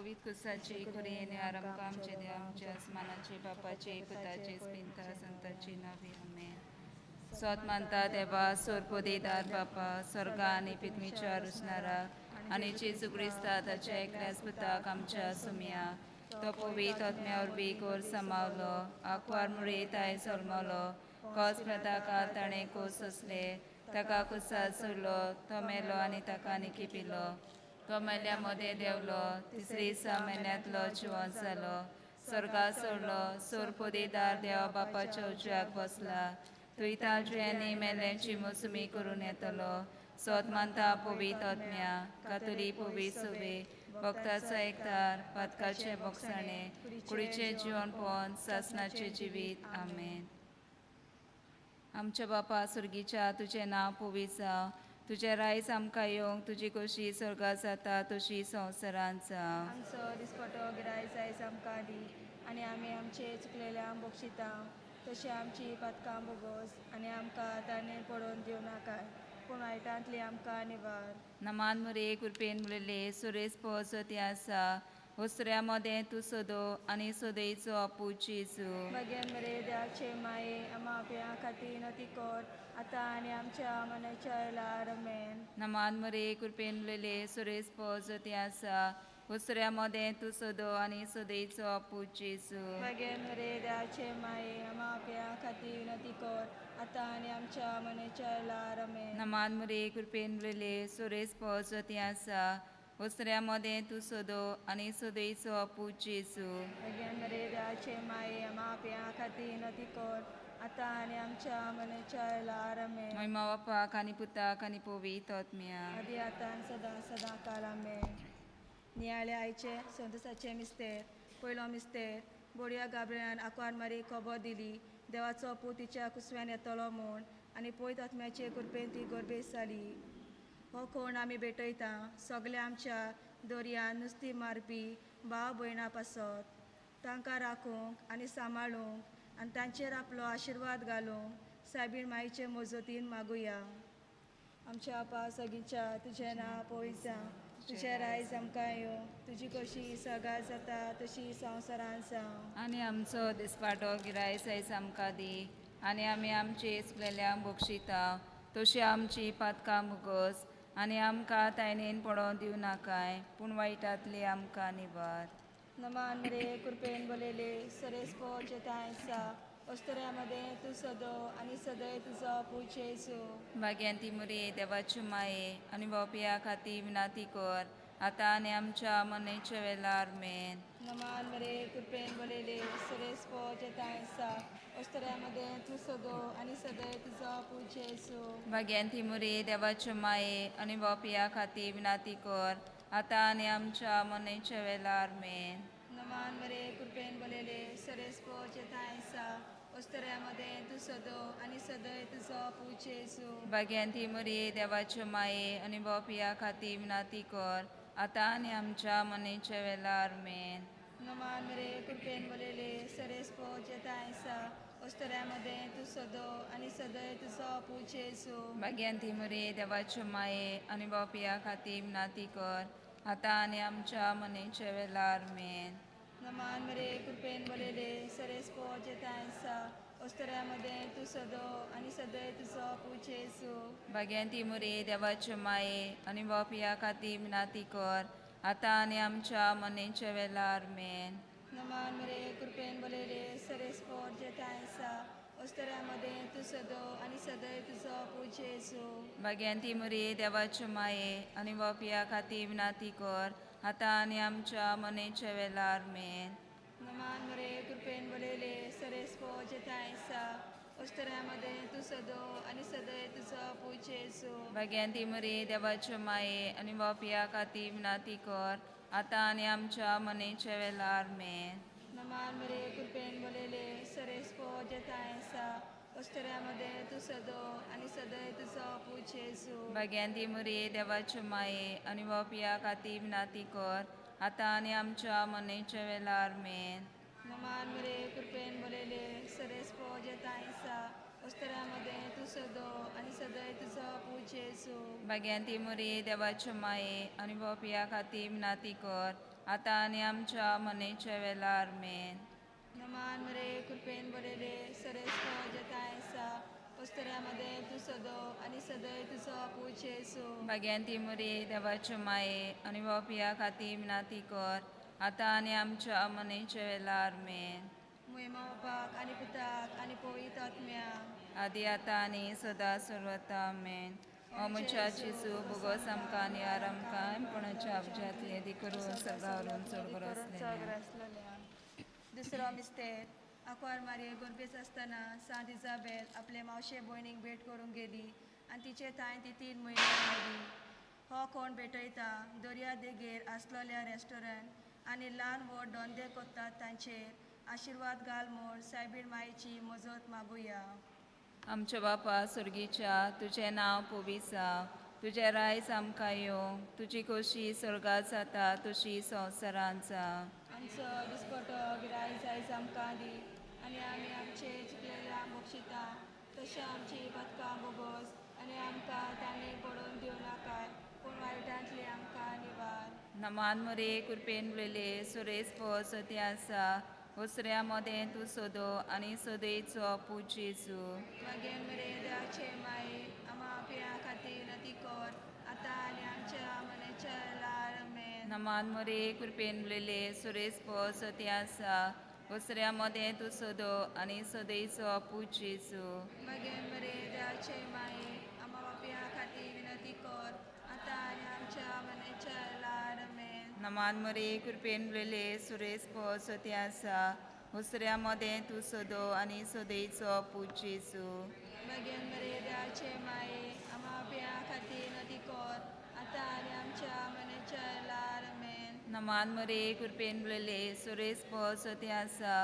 पवित कुसाची कुरेने आमकां आमचे देव आमचे आसमानाचे बापाचे पुताचे पिंता संताची नावे आमेन. स्वत मानता देवा सोरपोदेदार बापा स्वर्गा आनी पृथ्वीच्या रुसणारा आनी जेजू क्रिस्ता ताच्या एकल्याच पुताक आमच्या सुमिया तो पवित आत्म्यावर बी कोर समावलो आकवार मुळे ताय सोलमलो कोस प्रताकात ताणें कोस असले ताका कुसात सोडलो तो मेलो आनी ताका निखिपिलो तो मेल्या मध्ये देवलो तिसरे दिसा मेल्यांतलो जिवंत जालो स्वर्गा सोडलो सोरपोदेदार देवा बापाच्या उजव्याक बसला तुयता जुयांनी मेल्यांची मोसमी करून येतलो सोत मानता पवित आत्म्या कातोली पवित सवे भक्ताचो एकतार पातकाचे बोगसाणे कुडीचे जिवन पोवन सासणाचे जिवीत आमेन. आमच्या बापा सुर्गीच्या तुझें नांव पवित्र जावं तुझे रायज आमकां येवंक तुजी कशी स्वर्गात जाता तशी संवसारांत जावं. आमचो दिसपटो गिरायज आयज आमकां दी आनी आमी आमचे चुकलेल्यांक बक्षिता तशी आमची पातकां बोगोस आनी आमकां ताणें पडोवन दिवं नाकाय पूण वायटांतली आमकां निवार. नमान मुरे कृपेन मुरले सुरेश पोहोचत आसा वस्त्र्या मध्ये तूं सोदो आनी सोदयेचो आपूच जेजू. भगेन मरे देवाचे माये आमा आपल्या खातीर नती कोर आतां आनी आमच्या मनाच्या वेळार आमेन. नमान मुरे कृपेन मुरले सुरेश पोहोचत आसा वस्त्र्या मध्ये तूं सोदो आनी सोदयेचो आपूच जेजू. भगेन मरे देवाचे माये आमा आपल्या खातीर नती कोर आतां आनी आमच्या मनाच्या वेळार आमेन. नमान मुरे कृपेन मुरले सुरेश पोहोचत आसा वस्त्र्या मध्ये तूं सोदो आनी सोदयेचो आपूच जेजू. भगेन मरे देवाचे माये आमा आपल्या खातीर नती कोर आतां आनी आमच्या मनाच्या वेळार आमेन. महिमा बापाक आनी पुताक आनी पवित्र आत्म्या आदी आतां सदां सदां काल आमेन. नियाळे आयचे संतोसाचे मिस्तेर पयलो मिस्तेर बोडया गाबऱ्यान आंकवार मारी खबर दिली देवाचो पूत तिच्या कुसव्यान येतलो म्हूण आनी पयत आत्म्याचे कृपेन ती गोरबेस जाली. हो कोण आमी भेटयता सगळे आमच्या दर्यान नुस्तीं मारपी भाव भयणां पासत तांकां राखूंक आनी सांबाळूंक आनी तांचेर आपलो आशिर्वाद घालूंक सायबीण मायेचे मजतीन मागुया. आमच्या आपा सगळींच्या तुजें नांव पवित्र जावं तुजें रायज आमकां येवंक तुजी कशी सगाळ जाता तशी संवसारांत जावं. आनी आमचो दिसपाटो गिरायज आयज आमकां दी आनी आमी आमचे चुकलेल्यांक बक्षिता तशी आमची पातकां मुगोस आनी आमकां तायणेन पडोवन दिवं नाकाय पूण वायटांतली आमकां निवार. नमान मरे कृपेन बोलेले सरेस्पो जेतायसा अस्तऱ्यामध्ये तूं सदो आनी सदय तुजो पूज जेजू. भाग्यांती मुरे देवाची माये आनी बापया खातीर विनाती कर आतां आनी आमच्या मनेच्या वेळार आमेन. नमान मरे कृपेन बोलेले सरेस्पो जेतायसा अस्तऱ्यामध्ये तूं सदो आनी सदय तुजो पूज जेजू. भाग्यांती मुरे देवाची माये आनी बापया खातीर विनाती कर आतां आनी आमच्या मनेच्या वेळार आमेन. नमान मरे कृपेन बोलेले सरेस्पो जेतायसा अस्तऱ्यामध्ये तूं सदो आनी सदय तुजो पूज जेजू. भाग्यांती मुरे देवाची माये आनी बापया खातीर विनाती कर आतां आनी आमच्या मनेच्या वेळार आमेन. नमान मरे कृपेन बोलेले सरेस्पो जेतायसा अस्तऱ्यामध्ये तूं सदो आनी सदय तुजो पूज जेजू. भाग्यांती मुरे देवाची माये आनी बापया खातीर विनाती कर आतां आनी आमच्या मनेच्या वेळार आमेन. नमान मरे कृपेन बोलेले सरेस्पो जेतायसा अस्तऱ्यामध्ये तूं सदो आनी सदय तुजो पूज जेजू. भाग्यांती मुरे देवाची माये आनी बापया खातीर विनाती कर आतां आनी आमच्या मनेच्या वेळार आमेन. नमान मरे कृपेन बोलेले सरेस्पो जेतायसा अस्तऱ्यामध्ये तूं सदो आनी सदय तुजो पूज जेजू. भाग्यांती मुरे देवाची माये आनी बापया खातीर विनाती कर आतां आनी आमच्या मनेच्या वेळार आमेन. नमान मरे कृपेन बोलेले सरेस्पो जेतायसा अस्तऱ्यामध्ये तूं सदो आनी सदय तुजो पूज जेजू. भाग्यांती मुरे देवाची माये आनी बापया खातीर विनाती कर आतां आनी आमच्या मनेच्या वेळार आमेन. नमान मरे कृपेन बोलेले सरेस्पो जेतायसा अस्तऱ्यामध्ये तूं सदो आनी सदय तुजो पूज जेजू. भाग्यांती मुरे देवाची माये आनी बापया खातीर विनाती कर आतां आनी आमच्या मनेच्या वेळार आमेन. नमान मरे कृपेन बोलेले सरेस्पो जेतायसा अस्तऱ्यामध्ये तूं सदो आनी सदय तुजो पूज जेजू. भाग्यांती मुरे देवाची माये आनी बापया खातीर विनाती कर आता आणि आमच्या मनेच्या वेळार मेन. नमान मरे कृपेन बरेले सरेस्प जतायसा उस्तऱ्यामध्ये तू सदो आणि सदय तुझो पूजेसो. भाग्यान ती मुरी देवाचे माये आणि वापिया खाती विनाती कर. आता आणि आमच्या मनेच्या वेळार मेन. महिमा बापाक आणि पुताक आणि पवित्र आत्म्याक आदी आता आणि सदा सर्वता मेन. अमुच्या चिसू भुगोस आमकां आणि आरामकां कोणाच्या अब्जातली आदी करून सगावरून चड असलेल्या. दुसरो मिस्तेर आकवार मारये गणपेच असताना सांत इजाबेल आपले मावशे भयणीक भेट करूंक गेली आणि तिचे थंय ती 3 म्हयने रावली. हो कोण भेटयता दर्या देगेर आसलेल्या रेस्टॉरंट आणि ल्हान व्हड धंदे कोत्तात तांचेर आशिर्वाद घाल म्हूण सायबीण मायेची मजत मागुया. आमच्या बापा सुर्गीच्या तुझे नांव पोविसा. तुझे रायज आमकां येवंक. तुजी खोशी स्वर्गात जाता तशी संवसारांत जावं. आमचो दिसपटो गिराय जायज आमकां दी आणि आमी आमचे चुकलेल्या बक्षिता तशें आमची बदकां बोगोस आणि आमकां तांणी पडोवन दिवं नाकाय पूण वायटांतली आमकां निवार. नमान मुरे कृपेन उलयले सुरेश पोस ते आसा. उसऱ्या मोदें तूं सोदो आणि सोदयेचो पूज जेजू. मागेन मरे देवाचे माये आमा पिया खातीर नती कर आतां आनी आमच्या मनेच्या वेळार आमेन. नमान मुरे कृपेन उलयले सुरेश पोस ते आसा. उसऱ्या मोदें तूं सोदो आणि सोदयेचो पूज जेजू. मागेन मरे देवाचे माये आमा पिया खातीर विनती कर आतां आनी आमच्या मनेच्या वेळार आमेन. नमान मुरे कृपेन उलयले सुरेश पोस ते आसा. उसऱ्या मोदें तूं सोदो आणि सोदयेचो पूज जेजू. मागेन मरे देवाचे माये आमा पिया खातीर नती कर आतां आनी आमच्या मनेच्या वेळार आमेन. नमान मुरे कृपेन उलयले सुरेश पोस ते आसा.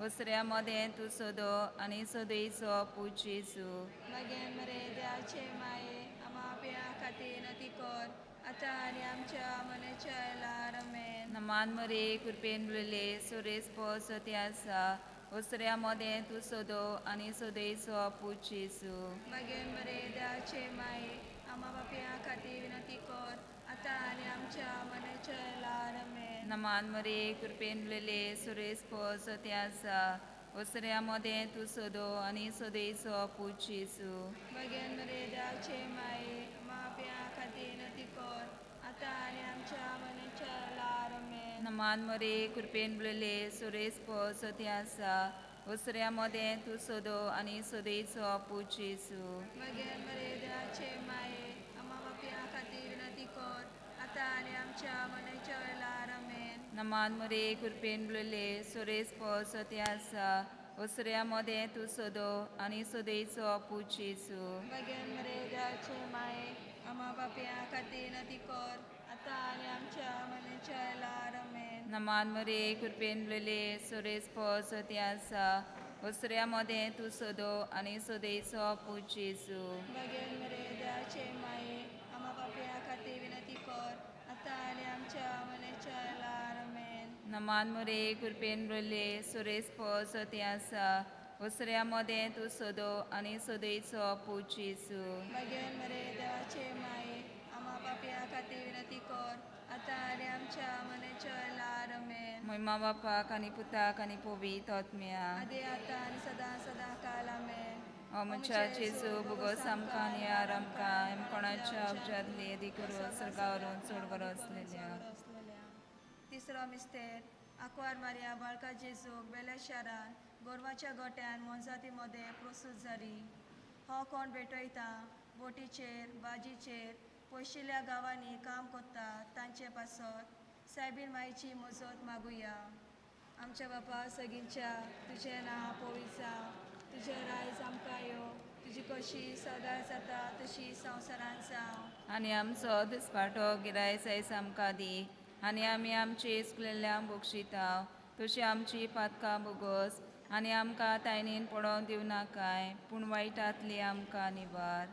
उसऱ्या मोदें तूं सोदो आणि सोदयेचो पूज जेजू. मागेन मरे देवाचे माये आमा पिया खातीर नती कर आतां आनी आमच्या मनेच्या वेळार आमेन. नमान मुरे कृपेन उलयले सुरेश पोस ते आसा. उसऱ्या मोदें तूं सोदो आणि सोदयेचो पूज जेजू. मागेन मरे देवाचे माये आमा पिया खातीर विनती कर आतां आनी आमच्या मनेच्या वेळार आमेन. नमान मुरे कृपेन उलयले सुरेश पोस ते आसा. उसऱ्या मोदें तूं सोदो आणि सोदयेचो पूज जेजू. मागेन मरे देवाचे माये आमा पिया खातीर नती कर आतां आनी आमच्या मनेच्या वेळार आमेन. नमान मुरे कृपेन उलयले सुरेश पोस ते आसा. उसऱ्या मोदें तूं सोदो आणि सोदयेचो पूज जेजू. मागेन मरे देवाचे माये आमा पिया खातीर विनती कर आतां आनी आमच्या मनेच्या वेळार आमेन. नमान मुरे कृपेन उलयले सुरेश पोस ते आसा. उसऱ्या मोदें तूं सोदो आणि सोदयेचो पूज जेजू. मागेन मरे देवाचे माये आमा पिया खातीर नती कर आतां आनी आमच्या मनेच्या वेळार आमेन. नमान मुरे कृपेन उलयले सुरेश पोस ते आसा. उसऱ्या मोदें तूं सोदो आणि सोदयेचो पूज जेजू. मागेन मरे देवाचे माये आमा पिया खातीर विनती कर आतां आनी आमच्या मनेच्या वेळार आमेन. नमान मुरे कृपेन उलयले सुरेश पोस ते आसा. उसऱ्या मोदें तूं सोदो आणि सोदयेचो पूज जेजू. मागेन मरे देवाचे माये आमा पिया खातीर विनती कर आतां आनी आमच्या मनेच्या वेळार आमेन. महिमा बापाक आणि पुताक आणि पवित्र आत्म्याक. आदी आतां आनी सदां काल आमेन. अमुच्या जेजू भुगोस आमकां आणि आरामकां कोणाच्या अब्जातली आदी करून सर्गावरून चड बरो असलेल्या. तिसरो मिस्तेर आकवार मारिया बाळका जेजूक बेल्या शारान गोरवाच्या गोट्यान मोनजाती मध्ये प्रसूत जाली. हो कोण भेटयता बोटीचेर बाजीचेर पयशिल्ल्या गांवांनी काम कोत्ता तांचे पासत सायबीण मायेची मजत मागुया. आमच्या बापा सगींच्या तुजें नांव पवित्र जावं. तुजे रायज आमकां येवं. तुजी कशी सदां जाता तशी संवसारांत जावं. आणि आमचो दिसपाटो गिराय जायस आमकां दी. आणि आमी आमची इस्कुलेल्या बक्षिता तशी आमची पातकां बोगोस आणि आमकां तायनीन पडोवन दिवं नाकाय पूण वायटांतली आमकां निवार.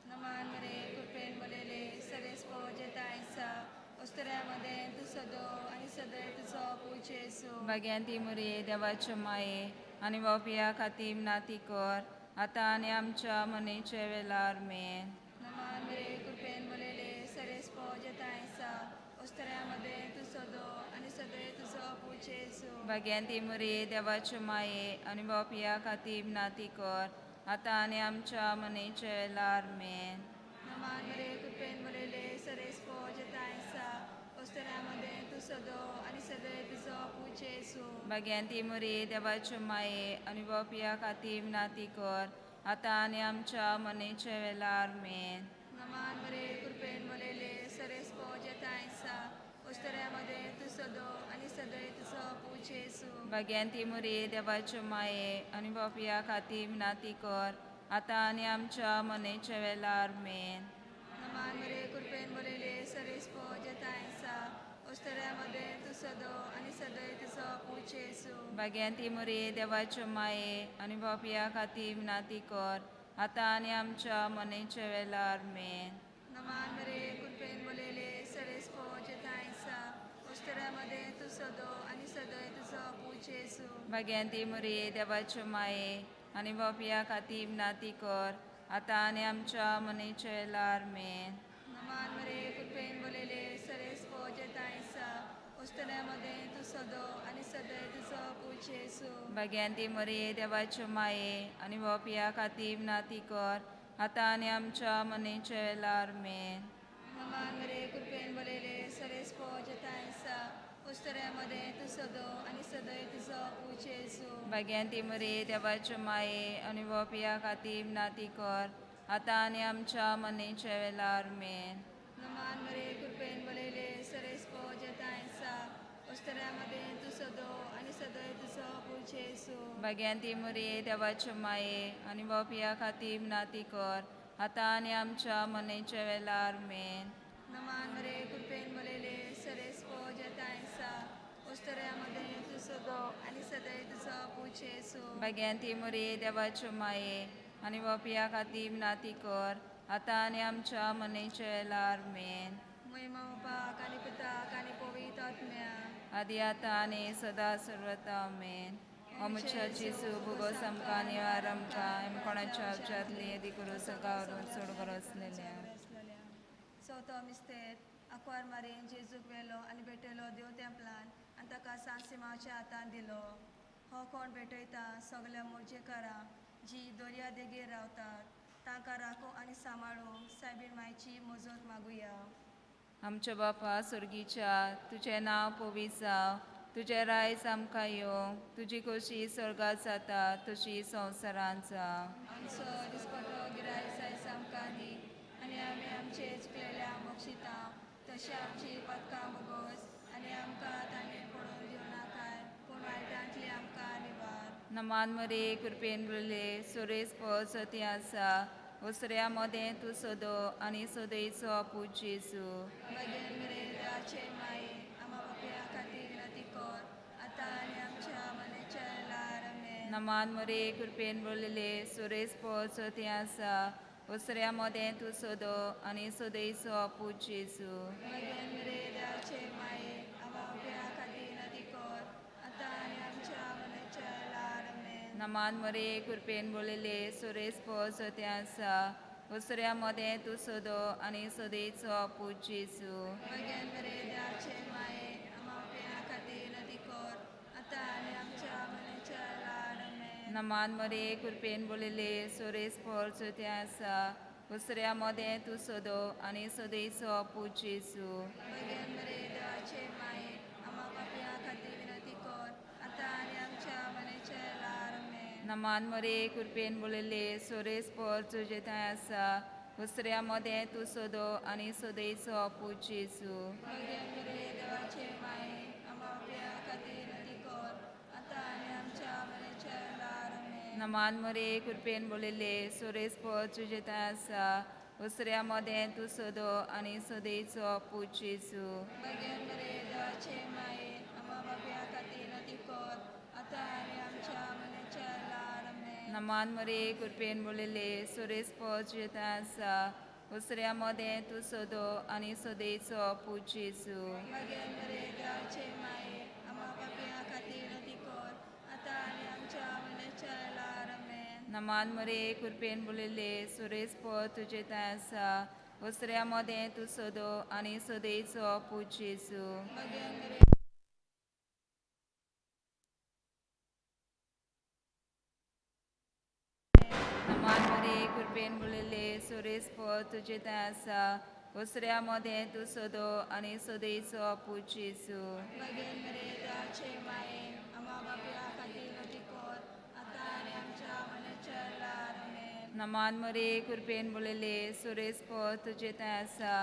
नमान मरे कृपेन बरयले सरेस जेता आयसा उस्तऱ्यामध्ये तू सदो आणि सदय तुजो पूज जेजू. भाग्यान ती मुरे देवाचे माये आणि वापिया खातीर विनाती कर आतां आणि आमच्या मनेच्या वेळार मेन. नमान मरे कृपेन बरयले सरेस जेता आयसा उस्तऱ्यामध्ये तू सदो आणि सदैव तुझो पूज येसू भाग्यवंती मरे देवाचे माये आणि बापिया खातीर विनाती कर आता आणि आमच्या मनेच्या वेळार आमेन. नमान मरे कृपेन बोलेले सरेस पोज तायसा ओस्तरामध्ये तू सदो आणि सदैव तुझो पूज येसू भाग्यवंती मरे देवाचे माये आणि बापिया खातीर विनाती कर आता आणि आमच्या मनेच्या वेळार आमेन. नमान मरे कृपेन बोलेले सरेस पोज तायसा ओस्तरामध्ये तू सदो आणि सदैव तुझो पूज येसू भाग्यवंती मरे देवाचे माये आणि बापिया खातीर विनाती कर आता आणि आमच्या मनेच्या वेळार आमेन. नमान मरे कृपेन बोलेले सरेस पोज तायसा ओस्तरामध्ये तू सदो आणि सदैव तुझो पूज येसू भाग्यवंती मरे देवाचे माये आणि बापिया खातीर विनाती कर आता आणि आमच्या मनेच्या वेळार आमेन. नमान मरे कृपेन बोलेले सरेस पोज तायसा ओस्तरामध्ये तू सदो आणि सदैव तुझो पूज येसू भाग्यवंती मरे देवाचे माये आणि बापिया खातीर विनाती कर आता आणि आमच्या मनेच्या वेळार आमेन. नमान मरे कृपेन बोलेले सरेस पोज तायसा ओस्तरामध्ये तू सदो आणि सदैव तुझो पूज येसू भाग्यवंती मरे देवाचे माये आणि बापिया खातीर विनाती कर आता आणि आमच्या मनेच्या वेळार आमेन. नमान मरे कृपेन बोलेले सरेस पोज तायसा ओस्तरामध्ये तू सदो आणि सदैव तुझो पूज येसू भाग्यवंती मरे देवाचे माये आणि बापिया खातीर विनाती कर आता आणि आमच्या मनेच्या वेळार आमेन. नमान मरे कृपेन बोलेले सरेस पोज तायसा ओस्तरामध्ये तू सदो आणि सदैव तुझो पूज येसू भाग्यवंती मरे देवाचे माये आणि बापिया खातीर विनाती कर आता आणि आमच्या मनेच्या वेळार आमेन. नमान मरे कृपेन बोलेले सरेस पोज तायसा ओस्तरामध्ये तू सदो आणि सदैव तुझो पूज येसू भाग्यवंती मरे देवाचे माये आणि बापिया खातीर विनाती कर आता आणि आमच्या मनेच्या वेळार आमेन. महिमा बापाक आणि पिताक आणि पवित्र आत्म्याक आदी आता आणि सदा सर्वता आमेन. अमुच्याची सुभुगो समका निवार आमका एम कोणाच्या अवचातली यदी करू सकावरून सोड करू असलेल्या चवथो मिस्तेर आंकवार मारीन जेजूक वेलो आनी भेटयलो देव तेंपलान आनी ताका सांसिमाच्या हातान दिलो. हो कोण भेटयता सगल्या मोर्जेकारां जी दर्या देगेर रावतात तांकां राखो आनी सांबाळूंक सायबीण मायची मजत मागुया. आमच्या बापा सुर्गीच्या तुझें नांव पवित्र जावं, तुजें रायज आमकां येवं, तुजी खोशी स्वर्गात जाता तशी संवसारांत जावं. आमचो दिसपटो गिराय सायज आमकां दी आनी आमी आमचे चुकलेल्या बक्षिता तशी आमची पदकां बोगोस आनी आमकां ताणें पडून दिवं नाकाय पूण वायटांतली आमकां निवार. नमान मरे कृपेन बरले सुरेश पळसती आसा उसऱ्या मदें तूं सोदो आनी सोदयेचो पूज जेजू. भगेन मेरे राचे माये आमा बापया खातीर विनती कर आतां आनी आमच्या मनेच्या वेळार आमेन. नमान मरे कृपेन बरलेले सुरेश पळसती आसा उसऱ्या मदें तूं सोदो आनी सोदयेचो पूज जेजू. भगेन मेरे राचे माये आमा बापया खातीर विनती कर आतां आनी आमच्या मनेच्या वेळार आमेन. नमान मरे कृपेन बरलेले सुरेश पळसती आसा उसऱ्या मदें तूं सोदो आनी सोदयेचो पूज जेजू. भगेन मेरे राचे माये आमा बापया खातीर विनती कर आतां आनी आमच्या मनेच्या वेळार आमेन. नमान मरे कृपेन बरलेले सुरेश पळसती आसा उसऱ्या मदें तूं सोदो आनी सोदयेचो पूज जेजू. भगेन मेरे राचे माये आमा बापया खातीर विनती कर आतां आनी आमच्या मनेच्या वेळार आमेन. नमान मरे कृपेन बरलेले सुरेश पळसती आसा उसऱ्या मदें तूं सोदो आनी सोदयेचो पूज जेजू. भगेन मेरे देवाचे माये आमा बापया खातीर विनती कर आतां आनी आमच्या मनेच्या वेळार आमेन. नमान मरे कृपेन बरलेले सुरेश पळसती आसा उसऱ्या मदें तूं सोदो आनी सोदयेचो पूज जेजू. भगेन मेरे देवाचे माये आमा बापया खातीर विनती कर आतां आनी आमच्या मनेच्या वेळार आमेन. नमान मरे कृपेन बरलेले सुरेश पळसती आसा उसऱ्या मदें तूं सोदो आनी सोदयेचो पूज जेजू. भगेन मेरे देवाचे माये आमा बापया खातीर विनती कर आतां आनी आमच्या मनेच्या वेळार आमेन. नमान मरे कृपेन बरलेले सुरेश पळसती आसा उसऱ्या मदें तूं सोदो आनी सोदयेचो पूज जेजू. भगेन मेरे सुरेस्पद तुझे त्या आसा उसऱ्यामध्ये तू सदो आणि सदैचो पूज येसू बगेन मरे देवाचे माये आम्हा बापया खातीर नोटीकोर आता आणि आमच्या मनाच्या वेळार आमेन. नमान मरे कृपेन बोलेले सुरेस्पद तुझे त्या आसा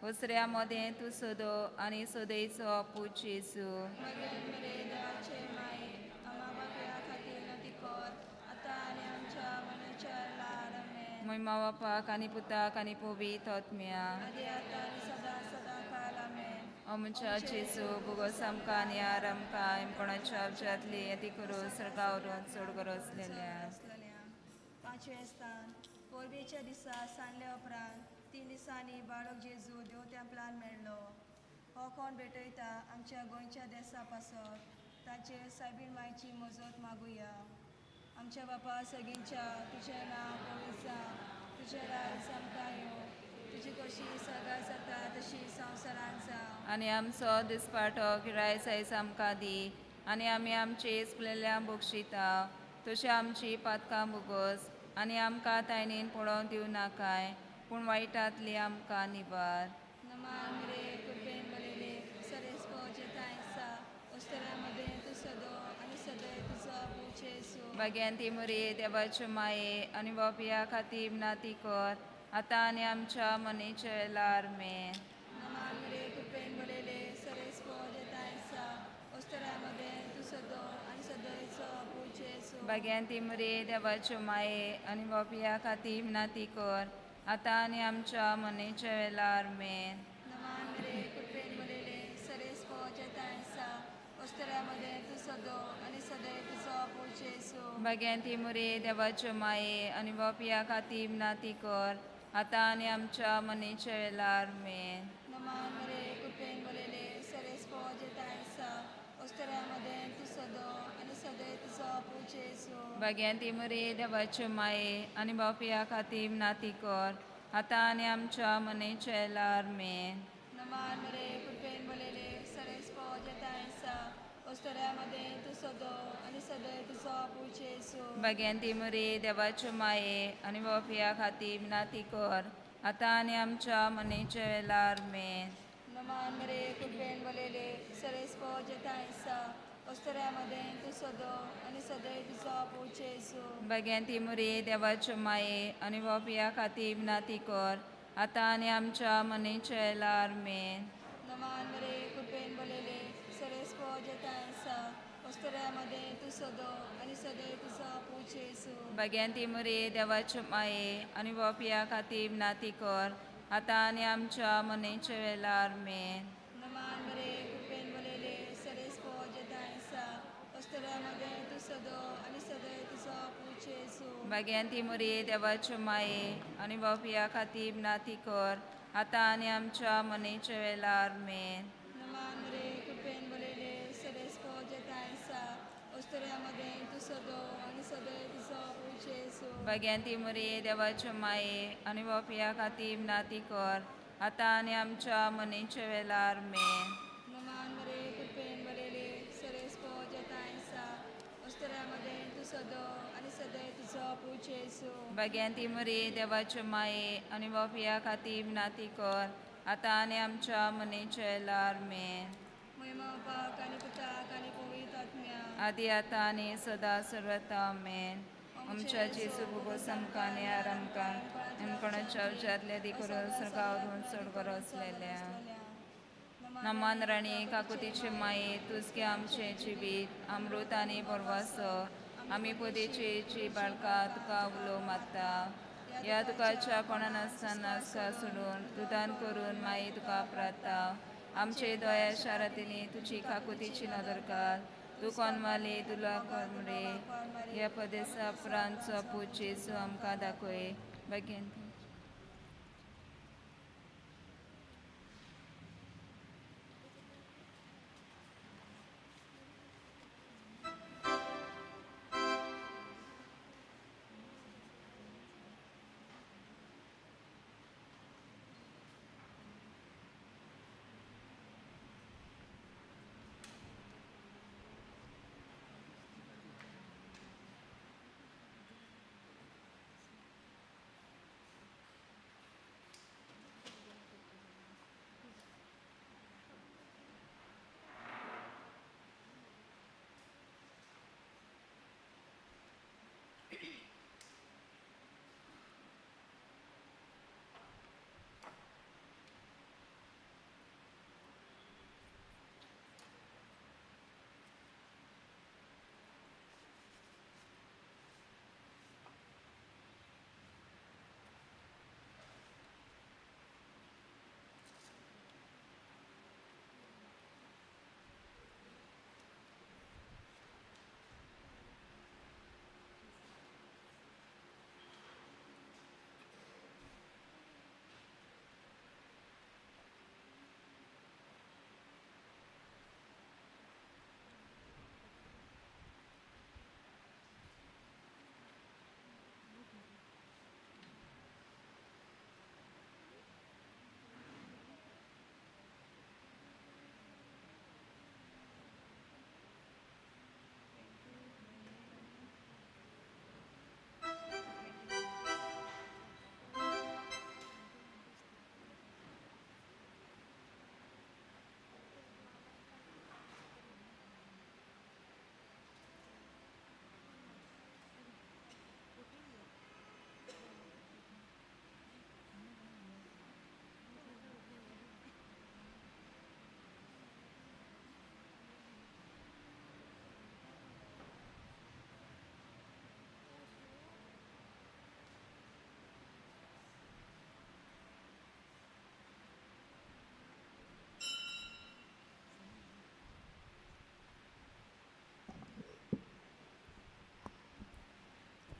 उसऱ्यामध्ये तू सदो आणि सदैचो पूज येसू बगेन मरे देवाचे माये आम्हा बापया खातीर नोटीकोर आता आणि आमच्या मनाच्या वेळार आमेन. महिमा बापाक आणि पुताक आणि पवित्र आत्म्या आदी आता आणि सदा सदा काल आमेन. आमच्या जेसू भुगोस आमकां आणि आमकां कोणाच्या अवजातली येती करू सरकावरून चड करू असलेल्या असलेल्या पांचवे स्थान पोरबीच्या दिसा सांडल्या उपरांत 3 दिसांनी बाळक जेजू देव तेंपलान मेळ्ळो. हो कोण भेटयता आमच्या गोंयच्या देशा पासत ताचेर सायबीण मायची मजत मागुया. आमच्या बापा सगळींच्या तुझें नांव पवित्र जावं, तुझें राज आमकां येवं, तुजी कशी सगळ्या जाता तशी संवसारांत जावं. आणि आमचो दिसपाटो गिराय सायज आमकां दी आणि आमी आमचे इस्कुलेल्या बक्षिता तशें आमची पातकां बुगोस आणि आमकां तायनीन पडोवन दिवं नाकाय पूण वायटांतली आमकां निबार. नमान मरे कृपेन बलेले सरेस्पो जेतायसा उस्तरामध्ये तू सदो आणि सदैव तुझो पूज येसू भाग्यान ती मरे देवाचे माये आणि बापया खातीर नाती कर आतां आनी आमच्या मनेच्या वेळार आमेन. नमान मरे कृपेन बलेले सरेस्पो जेतायसा उस्तरामध्ये तू सदो आणि सदैवचो पूज येसू भाग्यान ती मरे देवाचे माये आणि बापया खातीर नाती कर आतां आनी आमच्या मनेच्या वेळार आमेन. नमान मरे कृपेन बलेले सरेस्पो जेतायसा उस्तरामध्ये तू सदो आणि सदैव तुझो पूज येसू भाग्यान ती मरे देवाचे माये आणि बापया खातीर नाती कर आतां आनी आमच्या मनेच्या वेळार आमेन. नमान मरे कृपेन बलेले सरेस्पो जेतायसा उस्तरामध्ये तू सदो आणि सदैव तुझो पूज येसू भाग्यान ती मरे देवाचे माये आणि बापया खातीर नाती कर आतां आनी आमच्या मनेच्या वेळार आमेन. नमान मरे कृपेन बलेले सरेस्पो जेतायसा उस्तरामध्ये तू सदो आणि सदैव तुझो पूज येसू भाग्यान ती मरे देवाचे माये आणि बापया खातीर नाती कर आतां आनी आमच्या मनेच्या वेळार आमेन. नमान मरे कृपेन बलेले सरेस्पो जेतायसा उस्तरामध्ये तू सदो आणि सदैव तुझो पूज येसू भाग्यान ती मरे देवाचे माये आणि बापया खातीर नाती कर आतां आनी आमच्या मनेच्या वेळार आमेन. नमान मरे कृपेन बलेले सरेस्पो जेतायसा उस्तरामध्ये तू सदो आणि सदैव तुझो पूज येसू भाग्यान ती मरे देवाचे माये आणि बापया खातीर नाती कर आतां आनी आमच्या मनेच्या वेळार आमेन. नमान मरे कृपेन बलेले सरेस्पो जेतायसा उस्तरामध्ये तू सदो आणि सदैव तुझो पूज येसू भाग्यान ती मरे देवाचे माये आणि बापया खातीर नाती कर आतां आनी आमच्या मनेच्या वेळार आमेन. नमान मरे कृपेन बलेले सरेस्पो जेतायसा उस्तरामध्ये तू सदो आणि सदैव तुझो पूज येसू भाग्यान ती मरे देवाचे माये आणि बापया खातीर नाती कर आतां आनी आमच्या मनेच्या वेळार आमेन. नमान मरे कृपेन बलेले सरेस्पो जेतायसा उस्तरामध्ये तू सदो आणि सदैव तुझो पूज येसू भाग्यान ती मरे देवाचे माये आणि बापया खातीर नाती कर आतां आनी आमच्या मनेच्या वेळार आमेन. महिमा पाक आणि पुताक आणि पवित्र आत्म्या आदी आतां आनी सदा सर्वता आमेन. आमच्या जेसू भुगोस आमकां आनी आमकां आनी कोणाच्या अवजातल्या दी करून सरकावरून चड करू असलेल्या नमान राणी काकुतीचे माये तुझके आमचे जिवीत अमृत आनी परवास आमी पदेची बाळका तुका उलो मागता. या तुकाच्या कोणा नासतना नासका सोडून दुदान करून माई तुका प्रार्थना. आमचे दया शारातीनी तुझी काकुतीची नदर घाल. तू कोणमाली तुला कोणमरे या पदेसा प्रांचो पूज येसू आमकां दाखय. भाग्यान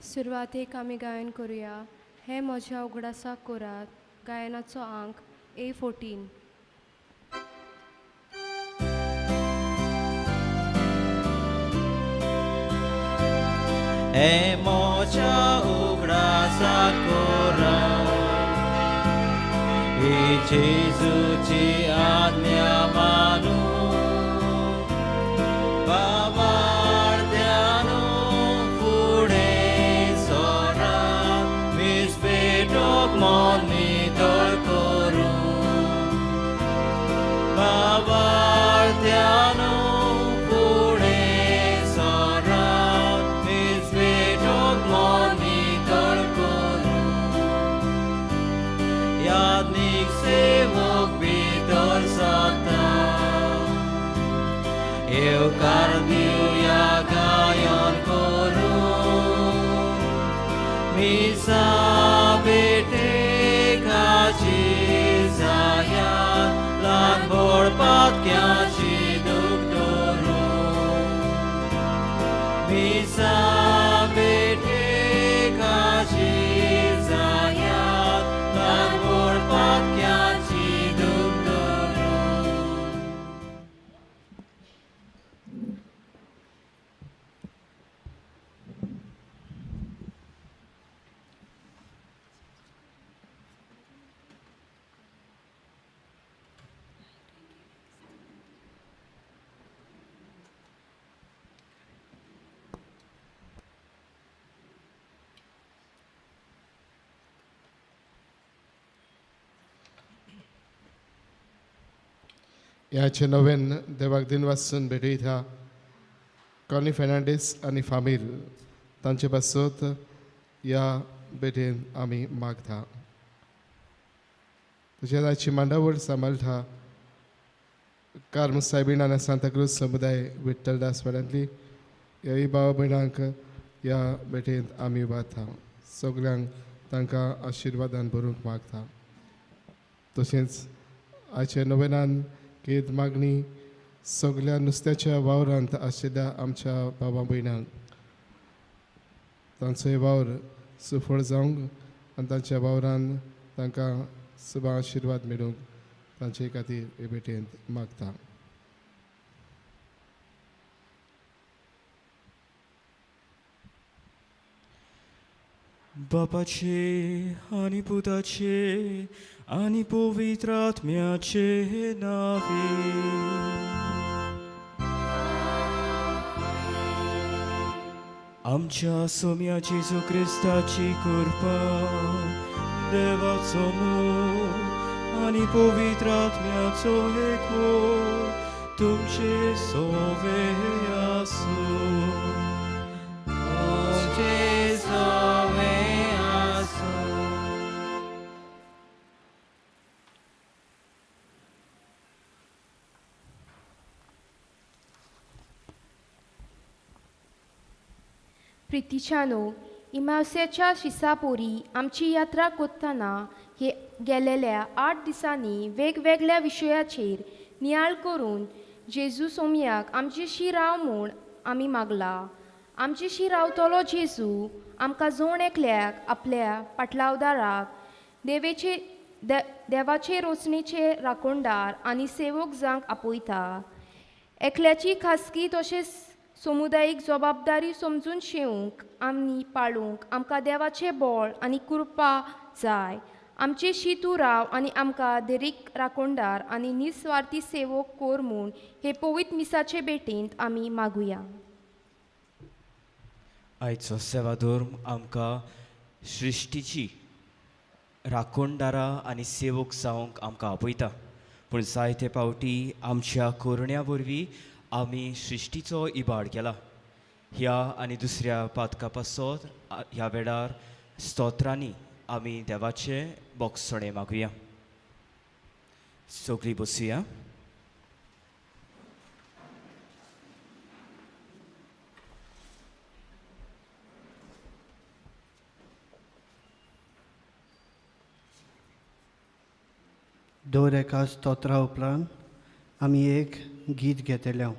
सुरवातेक आमी गायन करुया हे म्हज्या उगडासाक कोरात गायनाचो अंक A14. हे मोच्या उगडासाक कोरात ही जेजूची आज्ञा मानून बाबार्द्यानो फुडें सरात विस्पेटोक मॉनिटर करून बाबार्द्यानो फुडें सरात विस्पेटोक मॉनिटर करून यादनीक सेवक भितर सता येवकार दिवया गायन करून मिसा बेटेकाची जाया ल्हान व्हड पातक्याची दूख धरून मिसा बेटेकाची जाया ल्हान व्हड पातक्याची दूख धरून ह्याचे नवेन देवाक दिन वाचून भेटयता कॉनी फेर्नांडीस आनी फामील तांचे पासत ह्या भेटेन आमी मागता. तशेंच आयची मांडावळ सांबाळटा कार्म सायबीण आनी सांताक्रूज समुदाय विठ्ठल दासवाड्यांतली ह्याय भाव भयणांक ह्या भेटेंत आमी वाता. सगल्यांक तांकां आशिर्वादान भरूंक मागता. तशेंच आयचे नोवेनान केद मागणी सगळ्या नुस्त्याच्या वावरांत आशिल्ल्या आमच्या बाबा भयणांक तांचोय वावर सुफळ जावंक आनी तांच्या वावरान तांकां सुबा आशिर्वाद मेळूंक तांचे खातीर हे भेटेंत मागता. बापाचे आनी पुताचे आनी पवित्र आत्म्याचे नावे आमच्या सोम्या जेजू क्रिस्ताची कृपा देवाचो मोग आनी पवित्र आत्म्याचो एकवो तुमचे सोवे आसूं. प्रितीच्यानो इमावसेच्या शिसापोरी आमची यात्रा कोत्ताना हे गेलेल्या 8 दिसांनी वेगवेगळ्या विशयाचेर नियाळ करून जेजू सोमयाक आमचेशी राव म्हूण आमी मागला. आमचेशी रावतलो जेजू आमकां जोण एकल्याक आपल्या पाटलावदाराक देवाचे रोचणेचे राखणदार आनी सेवक जावंक आपयता. एकल्याची खासगी तशेंच समुदायीक जबाबदारी समजून शेवंक आनी पाळूंक आमकां देवाचे बळ आनी कृपा जाय. आमचे शितू राव आनी आमकां देरीक राखणदार आनी निस्वार्थी सेवक कोर म्हूण हे पवित्र मिसाचे भेटेंत आमी मागुया. आयचो सेवाधर्म आमकां सृश्टीची राखणदारां आनी सेवक जावंक आमकां आपयता. पूण जायते फावटी आमच्या कोरण्या वरवीं आमी सृश्टीचो इबाड केला. ह्या आनी दुसऱ्या पातका पासत ह्या वेळार स्तोत्रांनी आमी देवाचे बोगसणे मागुया. सगळीं बसुया. दर एका स्तोत्रा उपरांत आमी एक गीत घेतलें.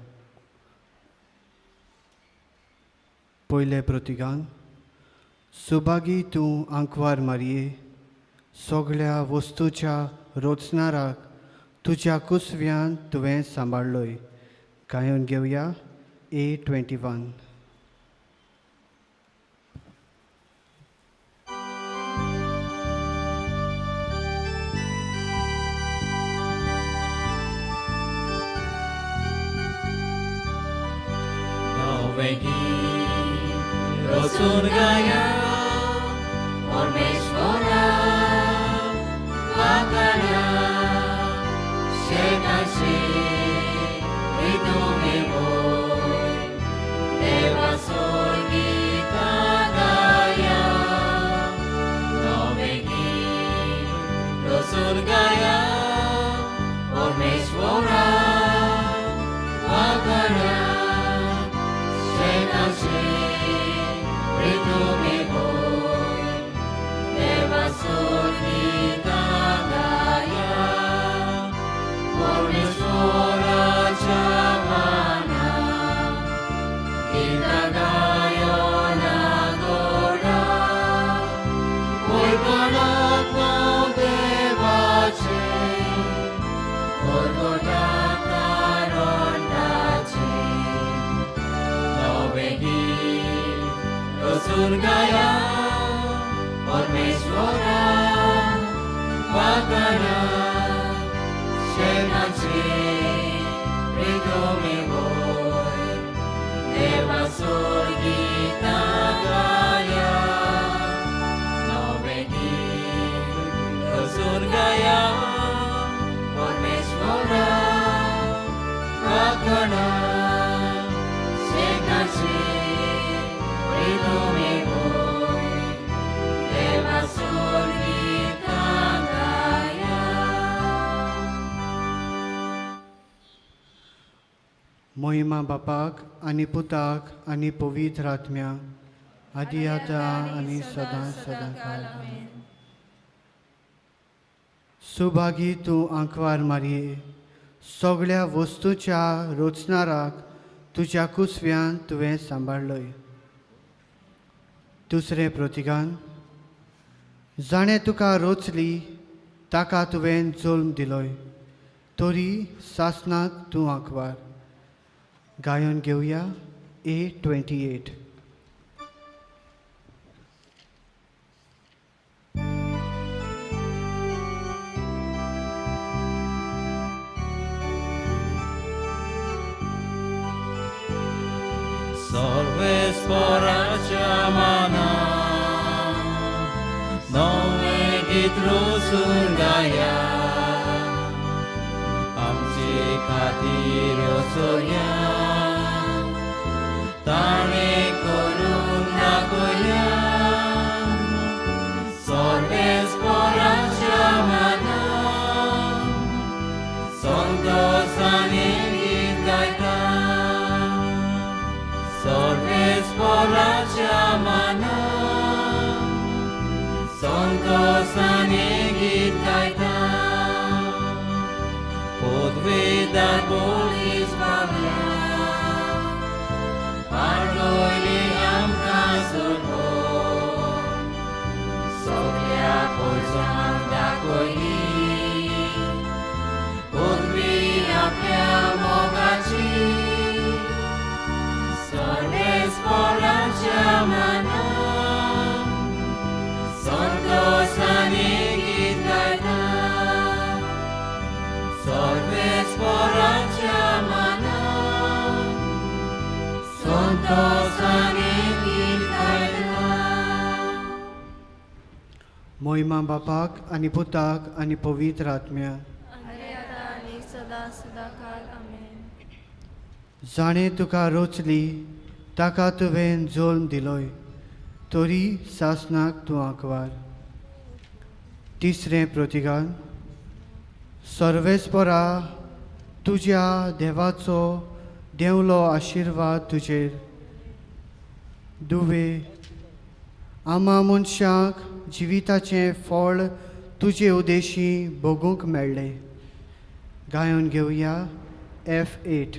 पयले प्रतिगान सुभागी तूं आंकवार मारये सगळ्या वस्तूच्या रोचणाराक तुज्या कुसव्यान तुवें सांबाळलोय. गायन घेवया A21. Rosun gaya, Ormeshvara, Vakana, Shekashi, Ritumimo, Deva Sorgita Gaya, Novegi, Rosun gaya, Ormeshvara, Vakana, Shekashi, Ritumimo, Deva Sorgita Gaya, Ormeshvara Chavana, Gita Gayo Nagoda, Oikonak no Devache, Orgoda Karondache, Novegi, Rosun gaya, Ormeshvara, Vakana, Shekachi, Ritumimo, Deva Sorgita Gaya, Novegi, Rosun gaya, Ormeshvara, Vakana, Shekachi, Ritumimo, Deva Sorgita Gaya. मोहिमा बापाक आनी पुताक आनी पवित्र आत्म्या आदी आतां आनी सदां सदां सुभागी तूं आंकवार मारये सगळ्या वस्तूच्या रोचणाराक तुज्या कुसव्यान तुवें सांबाळलोय. दुसरें प्रतिगान जाणें तुका रोचली ताका तुवें जल्म दिलोय तरी सासनाक तूं आंकवार. गायन घेवया A28. Sorvesporacia mana, Novegit Rosun gaya, Amci Khatir Rosonya, Tane Korun Nagoya, Sorvesporacia mana, Sontos Anegit gaita, Sorvesporacia mana, Sontos Anegit gaita, Podvedar bolis pavia, Pardoili amka surbo, Soglia polzan dakoli, Podvi apia mogaci, Sorvesporacia mana, Sontos Anegit gaita, Sorvesporacia mana, Sontos Anegit gaita. मोहिमा बापाक आनी पुताक आनी पवित्र आत्म्या आनी आतां आनी सदां सदांकाळ आमेन. जाणें तुका रोचली ताका तुवें जल्म दिलोय तरी सासनाक तूं आंकवार. तिसरें प्रतिगान सर्वेस्परा तुज्या देवाचो देवलो आशिर्वाद तुजेर दुवे आमा मनशाक जिविताचें फळ तुजे उदेशी भोगूंक मेळ्ळें. गायन घेवया F8.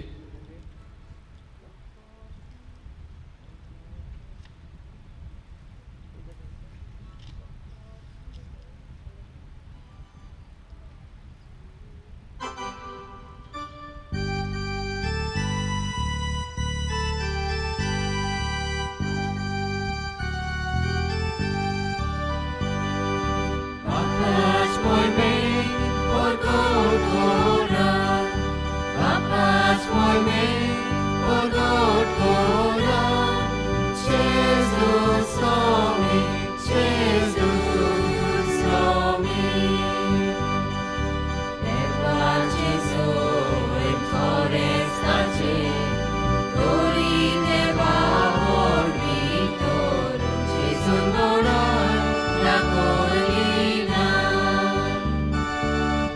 Papás moime Orgot Kora Jesus Somi Jesus Somi Deva Jesu in forestace Tori Deva Vitor Jesus Nora La Colina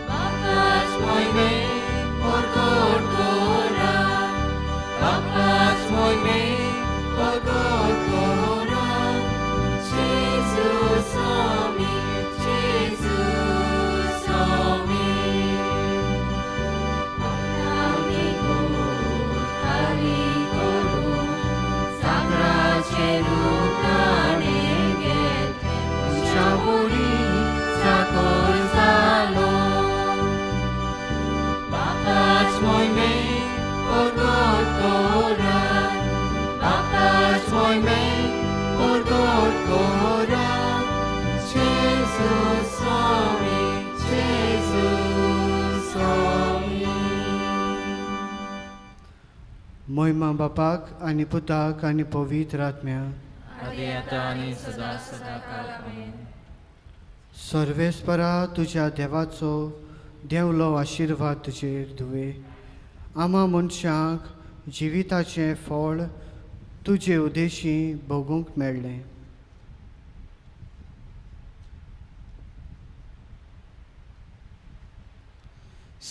Papás moime Orgot Kora Papás moime Orgot Kora Jesus Somi Jesus Somi Amigo Kali Guru Sakra Cherutane Get Unchamuri Sakor Salon Papás moime Orgot Kora Papás moime Orgot Kora Jesus Somi Jesus Somi मोहिमा बापाक आनी पुताक आनी पवित्र आत्म्या आदी आता आणि सदा सदा काळ आमेन सर्वेस्परा तुज्या देवाचो देवलो आशिर्वाद तुजेर धुवे आमा मनशांक जिविताचें फळ तुजे उदेशी भोगूंक मेळ्ळें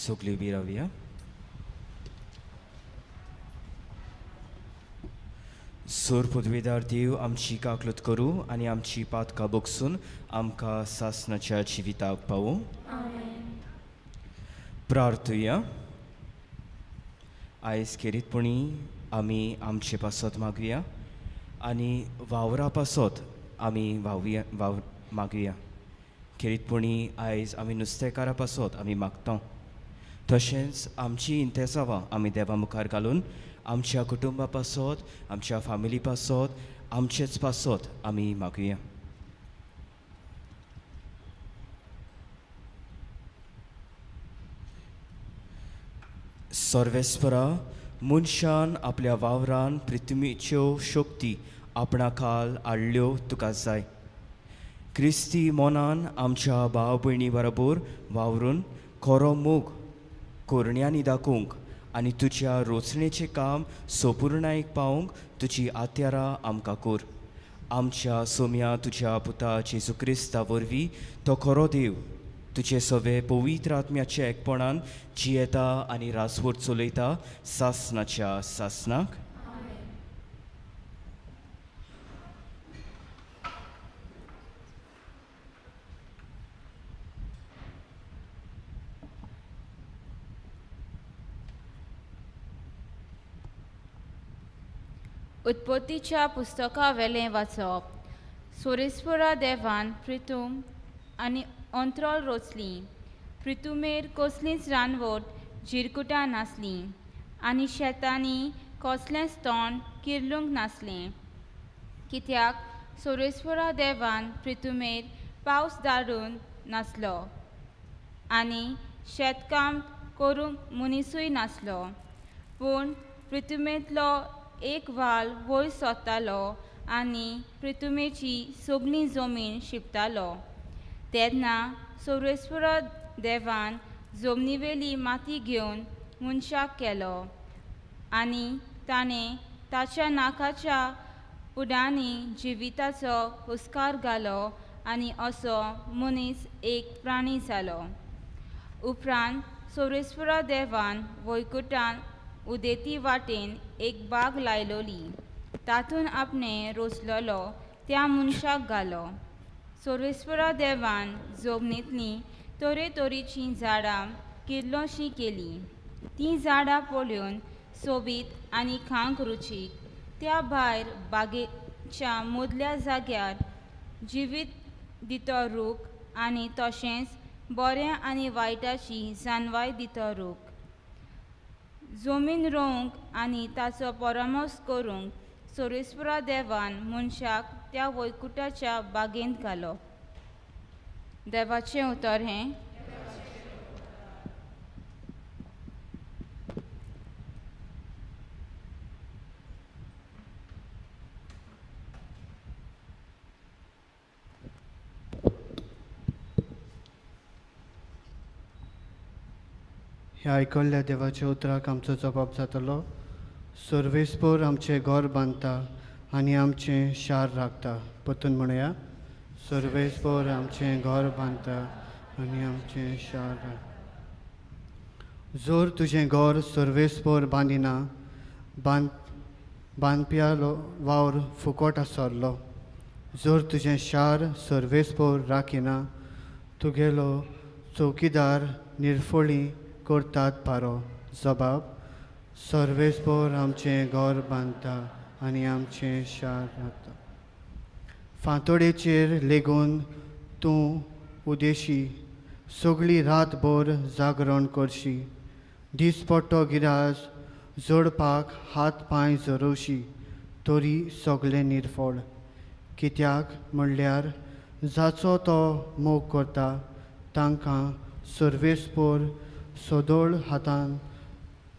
सगळीं बी रावया सोर पदवीदार देव आमची काकलूत करूं आनी आमची पातकां बोगसून आमकां सासणाच्या जिविताक पावूं प्रार्थुया आयज खेरीतपणी आमी आमचे पासत मागुया आनी वावरा पासत आमी मागुया खेरीतपणी आयज आमी नुस्तेकारा पासत आमी मागता तशेंच आमची इंतेसावां आमी देवा मुखार घालून आमच्या कुटुंबा पासत आमच्या फॅमिली पासत आमचेच पासत आमी मागुया सर्वेस्परा मनशान आपल्या वावरान पृथ्वीच्यो शक्ती आपणा खाल हाडल्यो तुका जाय क्रिस्ती मोनान आमच्या भाव भयणी बरोबर वावरून खरो मोग कोरण्यांनी दाखोवंक आनी तुज्या रोचणेचें काम सोपुर्णायेक पावोवंक तुजी आत्यारां आमकां कोर आमच्या सोम्या तुज्या पुता जेजू क्रिस्ता वरवीं तो खरो देव तुजे सवे पवित्र आत्म्याच्या एकपणान जियेता आनी रासवट चलयता सासणाच्या सासणाक उत्पत्तीच्या पुस्तका वेलें वाचप सोरेस्परा देवान प्रितूम आनी अंत्रोल रोचली प्रितुमेर कसलींच रानवट जिरकुटां नासलीं आनी शेतांनी कसलेंच तोंड किर्लूंक नासलें कित्याक सोरेस्परा देवान प्रितुमेर पावस धाडून नासलो आनी शेतकाम करूंक मनीसूय नासलो पूण पृथ्वींतलो एक वाल वयर सोदतालो आनी पृथ्वीची सगळी जमीन शिंपतालो तेन्ना सोरेस्परा देवान जमनीवेली माती घेवन मनशाक केलो आनी ताणें ताच्या नाकाच्या उडांनी जिविताचो हुस्कार घालो आनी असो मनीस एक प्राणी जालो उपरांत सोरेस्परा देवान वैकुंठान उदेती वाटेन एक बाग लायलोली तातूंत आपणें रोचलेलो त्या मनशाक घालो सोरेस्परा देवान जमनींतलीं तरेतरेचीं झाडां किर्लोशीं केलीं तीं झाडां पळोवन सोबीत आनी खावंक रुचीक त्या भायर बागेच्या मदल्या जाग्यार जिवीत दितो रूख आनी तशेंच बऱ्या आनी वायटाची जानवाय दितो रूख जमीन रोवंक आनी ताचो परामर्श करूंक सोरेस्परा देवान मनशाक त्या वैकुंठाच्या बागेंत घालो देवाचें उतर हें ह्या आयकल्ल्या देवाच्या उतराक आमचो जबाब जातलो. सर्वेस्पोर आमचें घर बांदता आनी आमचें शार राखता. परतून म्हणया, सर्वेस्पोर आमचें घर बांदता आनी आमचें शार राखता. जोर तुजें घर सर्वेस्पोर बांदिना, बांदप्या वावर फुकट आसरलो. जोर तुजें शार सर्वेस्पोर राखिना, तुगेलो चौकीदार निर्फळी करतात पारो. जबाब, सर्वेस्पोर आमचें घर बांदता आनी आमचें शार राखता. फांतोडेचेर लेगून तूं उदेशी, सगळी रातभर जागरण करशी. दिसपट्टो गिराज जोडपाक हात पांय जोडोवशी, तरी सगळें निर्फळ. कित्याक म्हणल्यार जाचो तो मोग करता तांकां सर्वेस्पोर सोदोळ हातान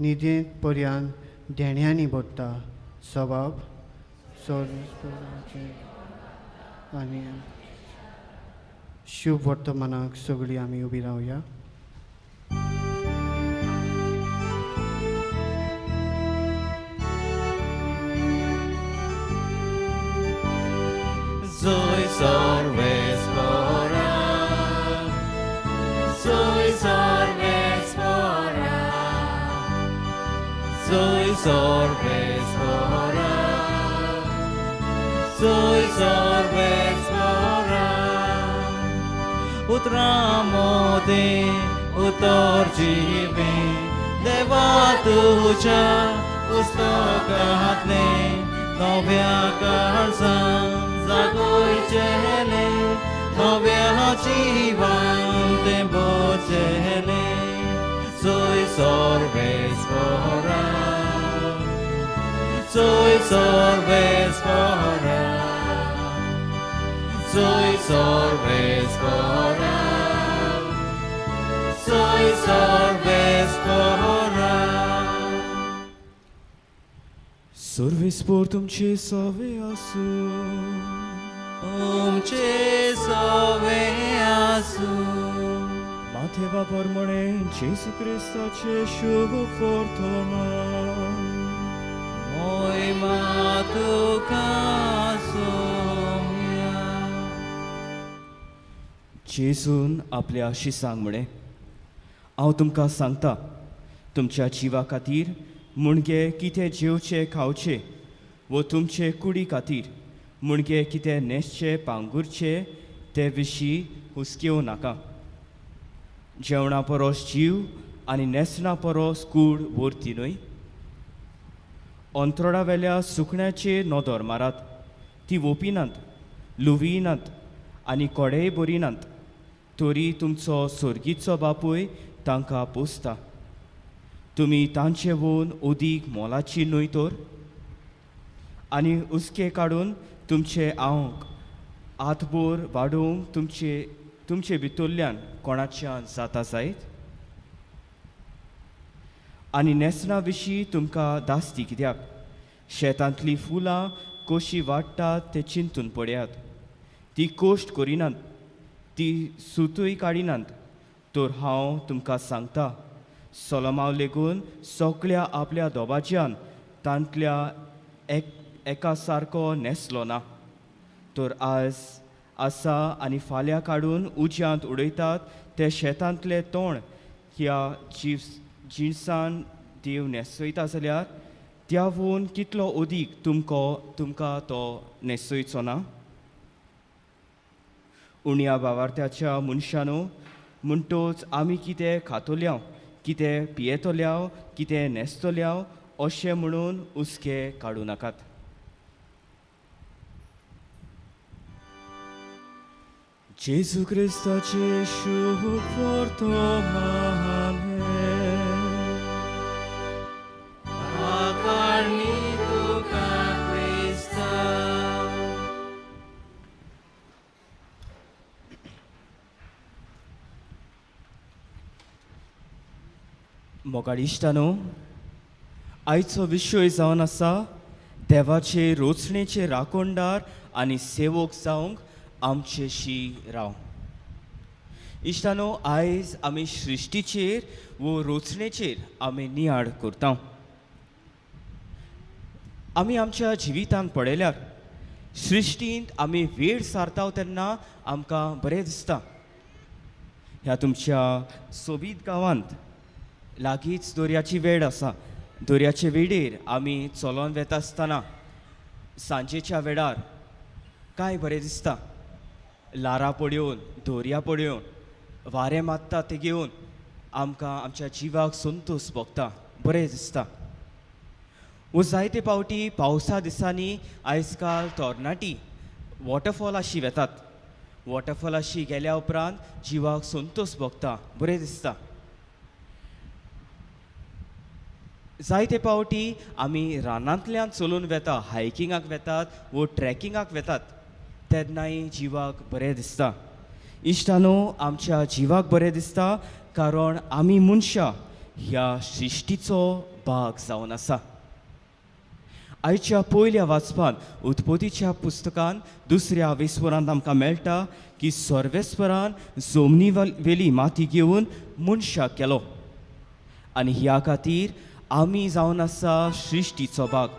न्हिदेंत पर्यान देण्यांनी भरता. जबाब, सर्वेस्पोराचें आनी शुभ वर्तमानाक सगळीं आमी उबी रावया. Soy Sorvespora, soy Sorvespora, soy Sorvespora, soy Sorvespora. Utramode utorjive देवा तुझ्या पुस्तकांतले नव्या काळजांत जागोयचेले, नव्या जिवान ते भरचेले. Soy Sorvespora, soy Sorvespora, soy Sorvespora, soy Sorvespora. सर्वेस्पोर तुमचे सवे आसू, तुमचे सवे आसू. माथेवा परमणे जेसू क्रिस्ताचे शुभ वर्तमान. मोहिमा तुका सोम्या. जेसून आपल्या शिसांक म्हणे, हांव तुमकां सांगता, तुमच्या जिवा खातीर मुणगे कितें जेवचे खावचे वो तुमचे कुडी खातीर मुणगे कितें न्हेसचे पांगुरचे ते विशीं हुस्केव नाका. जेवणा परस जीव आनी न्हेसणा परस कूड व्हरती न्हय. अंतरोडा वेल्या सुकण्याचेर नदर मारात, ती ओपिनात, लुविनात आनी कोडेय बरिनात, तरी तुमचो स्वर्गीचो बापूय तांकां पोसता. तुमी तांचे वोन ओदीक मोलाची न्हय तर. आनी उस्के काडून तुमचे आंवक आतभर वाडोवंक तुमचे भितरल्यान कोणाच्यान जाता जायत. आनी न्हेसणा विशीं तुमकां दास्ती कित्याक? शेतांतलीं फुलां कशीं वाडटात ते चिंतून पळयात. ती कोश्ट करिनात, ती सुतूय काडिनात, तर हांव तुमकां सांगता, सोलोमाव लेगून सगळ्या आपल्या दोबाज्यान तांतल्या एका सारको न्हेसलो ना. तर आज आसा आनी फाल्यां काडून उज्यांत उडयतात ते शेतांतले तोंड ह्या जिणसान देव न्हेसयता जाल्यार त्या वोन कितलो ओदीक तुमकां तो न्हेसयचो ना. उण्या भावार्थ्याच्या मनशानो, म्हणटोच आमी कितें खातोल्या, कितें पियेतोल्या, कितें न्हेसतोल्या अशें म्हणून उस्के काडूं नाकात. जेजू क्रिस्ताचे शुभ वर्तमान. आकारणी तुका क्रिस्ता. मोगाळ इश्टानो, आयचो विशय जावन आसा देवाचे रोचणेचे राखणदार आनी सेवक जावंक आमचेशी राव. इश्टानो आयज आमी सृश्टीचेर वो रचणेचेर आमी नियाळ करता. आमी आमच्या जिवितांत पळयल्यार सृश्टींत आमी वेळ सारता तेन्ना आमकां बरें दिसता. ह्या तुमच्या सोबीत गांवांत लागींच दर्याची वेळ आसा. दर्याचे वेळेर आमी चलोन वेता आसतना सांजेच्या वेळार काय बरें दिसता. लारां पळयोवन, दर्या पळयोवन, वारें मारता तें घेवन आमकां आमच्या जिवाक संतोश भोगता, बरें दिसता. वो जायते पावटी पावसा दिसांनी आयज काल तरणाटी वॉटरफॉलाशी वेतात. वॉटरफॉलाशी गेल्या उपरांत जिवाक संतोश भोगता, बरें दिसता. जायते पावटी आमी रानांतल्यान चलून वेता, हायकिंगाक वेतात वो ट्रॅकिंगाक वेतात तेन्नाय जिवाक बरें दिसता. इश्टानो आमच्या जिवाक बरें दिसता कारण आमी मनशां ह्या सृश्टीचो भाग जावन आसा. आयच्या पयल्या वाचपान उत्पत्तीच्या पुस्तकान 2ऱ्या विस्वरांत आमकां मेळटा की सर्वेस्वरान जमनी वेली माती घेवन मनशाक केलो आनी ह्या खातीर आमी जावन आसा सृश्टीचो भाग.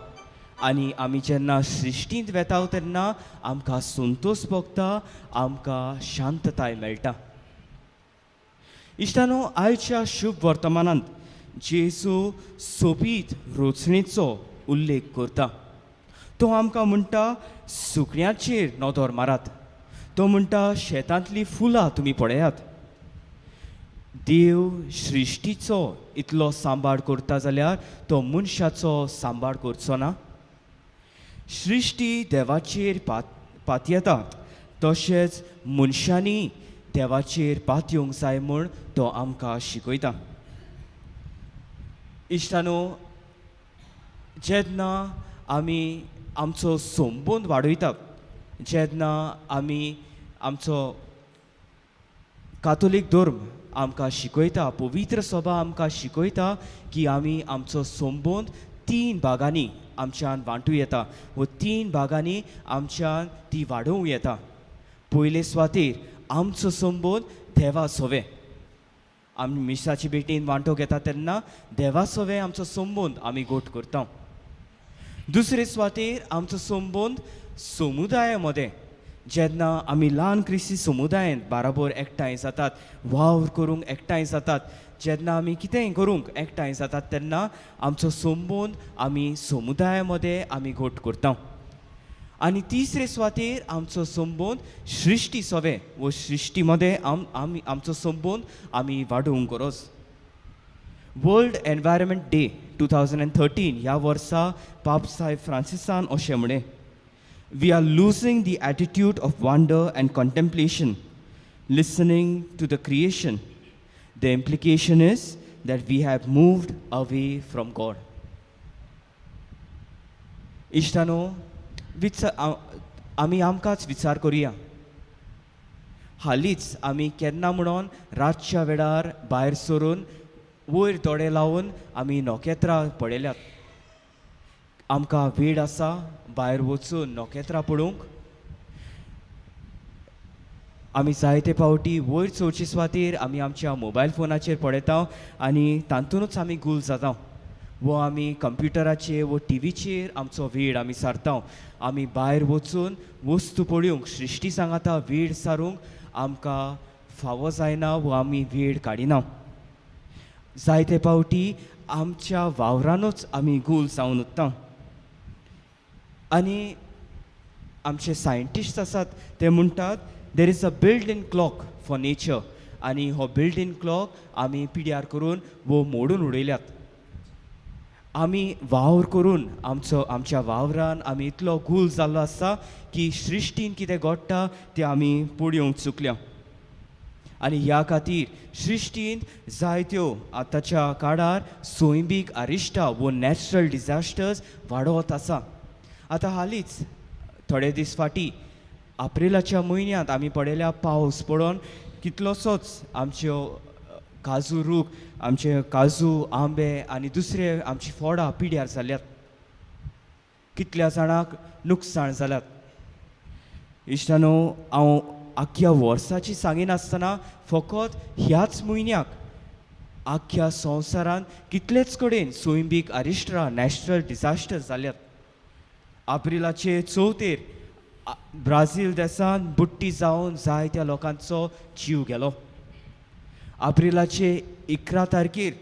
आनी आमी जेन्ना सृश्टींत वेता तेन्ना आमकां संतोश भोगता, आमकां शांतताय मेळटा. इश्टानो आयच्या शुभ वर्तमानांत जेजू सोबीत रचणेचो उल्लेख करता. तो आमकां म्हणटा सुकण्यांचेर नदर मारात. तो म्हणटा शेतांतलीं फुलां तुमी पळयात. देव सृश्टीचो इतलो सांबाळ करता जाल्यार तो मनशाचो सांबाळ करचो ना. सृश्टी देवाचेर पातयेता तशेंच मनशांनी देवाचेर पातयोंक जाय म्हूण तो आमकां शिकयता. इश्टानो जेन्ना आमी आमचो संबंद वाडयतात, जेन्ना आमी आमचो कातोलीक धर्म आमकां शिकयता, पवित्र सभा आमकां शिकयता की आमी आमचो संबंद 3 भागांनी आमच्यान वांटूं येता व 3 भागांनी आमच्यान ती वाडोवं येता. पयले सुवातेर आमचो संबंद देवा सोवे. आमी मिसाची भेटीन वांटो घेता तेन्ना देवा सोवे आमचो संबंद आमी गोट करता. दुसरे सुवातेर आमचो संबंद समुदाया मदें. जेन्ना आमी ल्हान क्रिस्ती समुदायान बाराबर एकठांय जातात, वावर करूंक एकठांय जातात, जेन्ना आमी कितेंय करूंक एकठांय जातात तेन्ना आमचो संबंद आमी समुदाया मदें आमी घोट करता. आनी तिसरे सुवातेर आमचो संबंद सृश्टी सोवे वो सृश्टी मदें आमी आमचो संबंद आमी वाडोवंक गरज. वर्ल्ड एनवायरमेंट डे 2013 ह्या वर्सा पाप साहेब फ्रांसिसान अशें म्हणलें, we are losing the attitude of wonder and contemplation, listening to the creation. The implication is that we have moved away from God. इश्टानो आमी आमकांच विचार करुया. हालींच आमी केन्ना म्हणून रातच्या वेळार भायर सरून वयर दोळे लावन आमी नोखेत्रां पळयल्यात. आमकां वेळ आसा भायर वचून नोखेत्रां पळोवंक. आमी जायते पावटी वयर चवचे सुवातेर आमी आमच्या मोबायल फोनाचेर पळयता आनी तातूंतच आमी गूल जाता. वो आमी कंप्युटराचेर वो टीव्हीचेर आमचो वेळ आमी सारता. आमी भायर वचून वस्तू पळोवंक, सृश्टी सांगाता वेळ सारूंक आमकां फावो जायना वो आमी वेळ काडिना. जायते पावटी आमच्या वावरानूच आमी गूल जावन उरता. आनी आमचे सायंटिस्ट आसात ते म्हणटात there is a build in clock for nature. आनी हो बिल्ड इन क्लॉक आमी पिड्यार करून वो मोडून उडयल्यात. आमी वावर करून आमच्या वावरान आमी इतलो गूल जाल्लो आसा की सृश्टीन कितें घडटा तें आमी पळोवंक चुकल्या. आनी ह्या खातीर सृश्टीन जायत्यो आतांच्या काळार सोयंबीक अरिश्टां वो नॅचरल डिजास्टर्स वाडत आसा. आतां हालींच थोडे दीस फाटीं एप्रिलाच्या म्हयन्यांत आमी पळयल्या पावस पडोन कितलोसोच आमच्यो काजू रूख, आमचे काजू, आंबे आनी दुसरे आमची फळां पिड्यार जाल्यात. कितल्या जाणांक नुकसाण जाल्यात. इश्टानो हांव आख्या वर्साची सांगिनासतना फकत ह्याच म्हयन्याक आख्या संवसारान कितलेच कडेन सोयंबीक अरिश्ट्रा नॅचरल डिजास्टर जाल्यात. एप्रिलाचे 4 ब्राझील देशांत बुट्टी जावन जायत्या लोकांचो जीव गेलो. एप्रिलाचे 11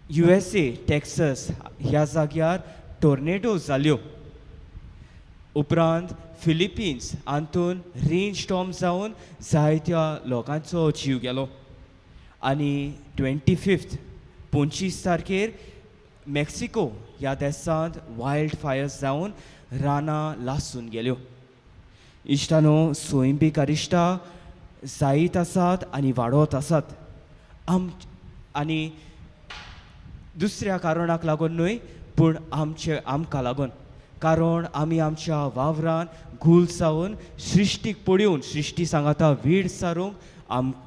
USA टेक्सास ह्या जाग्यार टॉर्नेडो जाल्यो. उपरांत फिलिपिन्स हातून रेन स्टॉर्म जावन जायत्या लोकांचो जीव गेलो. आनी 25 मेक्सिको ह्या देशांत वायल्ड फायर्स जावन रानां लासून गेल्यो. इश्टानो, सोयंबीक अरिश्टा जायत आसात आनी वाडत आसात. आनी दुसऱ्या कारणाक लागून न्हय, पूण आमकां लागून. कारण आमी आमच्या वावरान घुल जावन सृश्टीक पळयोवन सृश्टी सांगाता वेड सारूंक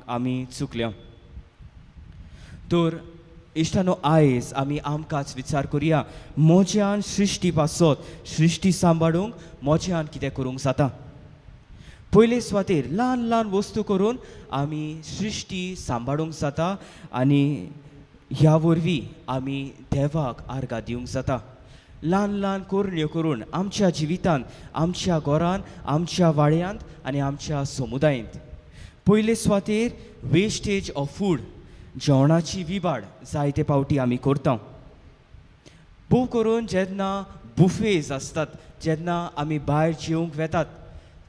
आमी चुकल्या. तर इश्टानो, आयज आमी आमकांच विचार करुया, म्हज्यान सृश्टी पासत सृश्टी सांबाळूंक म्हज्यान कितें करूंक जाता. पयले सुवातेर ल्हान ल्हान वस्तू करून आमी सृश्टी सांबाळूंक जाता आनी ह्या वरवीं आमी देवाक आर्गां दिवंक जाता. ल्हान ल्हान कोरण्यो करून आमच्या जिवितांत, आमच्या घरांत, आमच्या वाड्यांत आनी आमच्या समुदायांत. पयले सुवातेर वेस्टेज ऑफ फूड, जेवणाची विबाड जायते फावटी आमी करता. भोव करून जेन्ना बुफेज आसतात, जेन्ना आमी भायर जेवंक वेतात,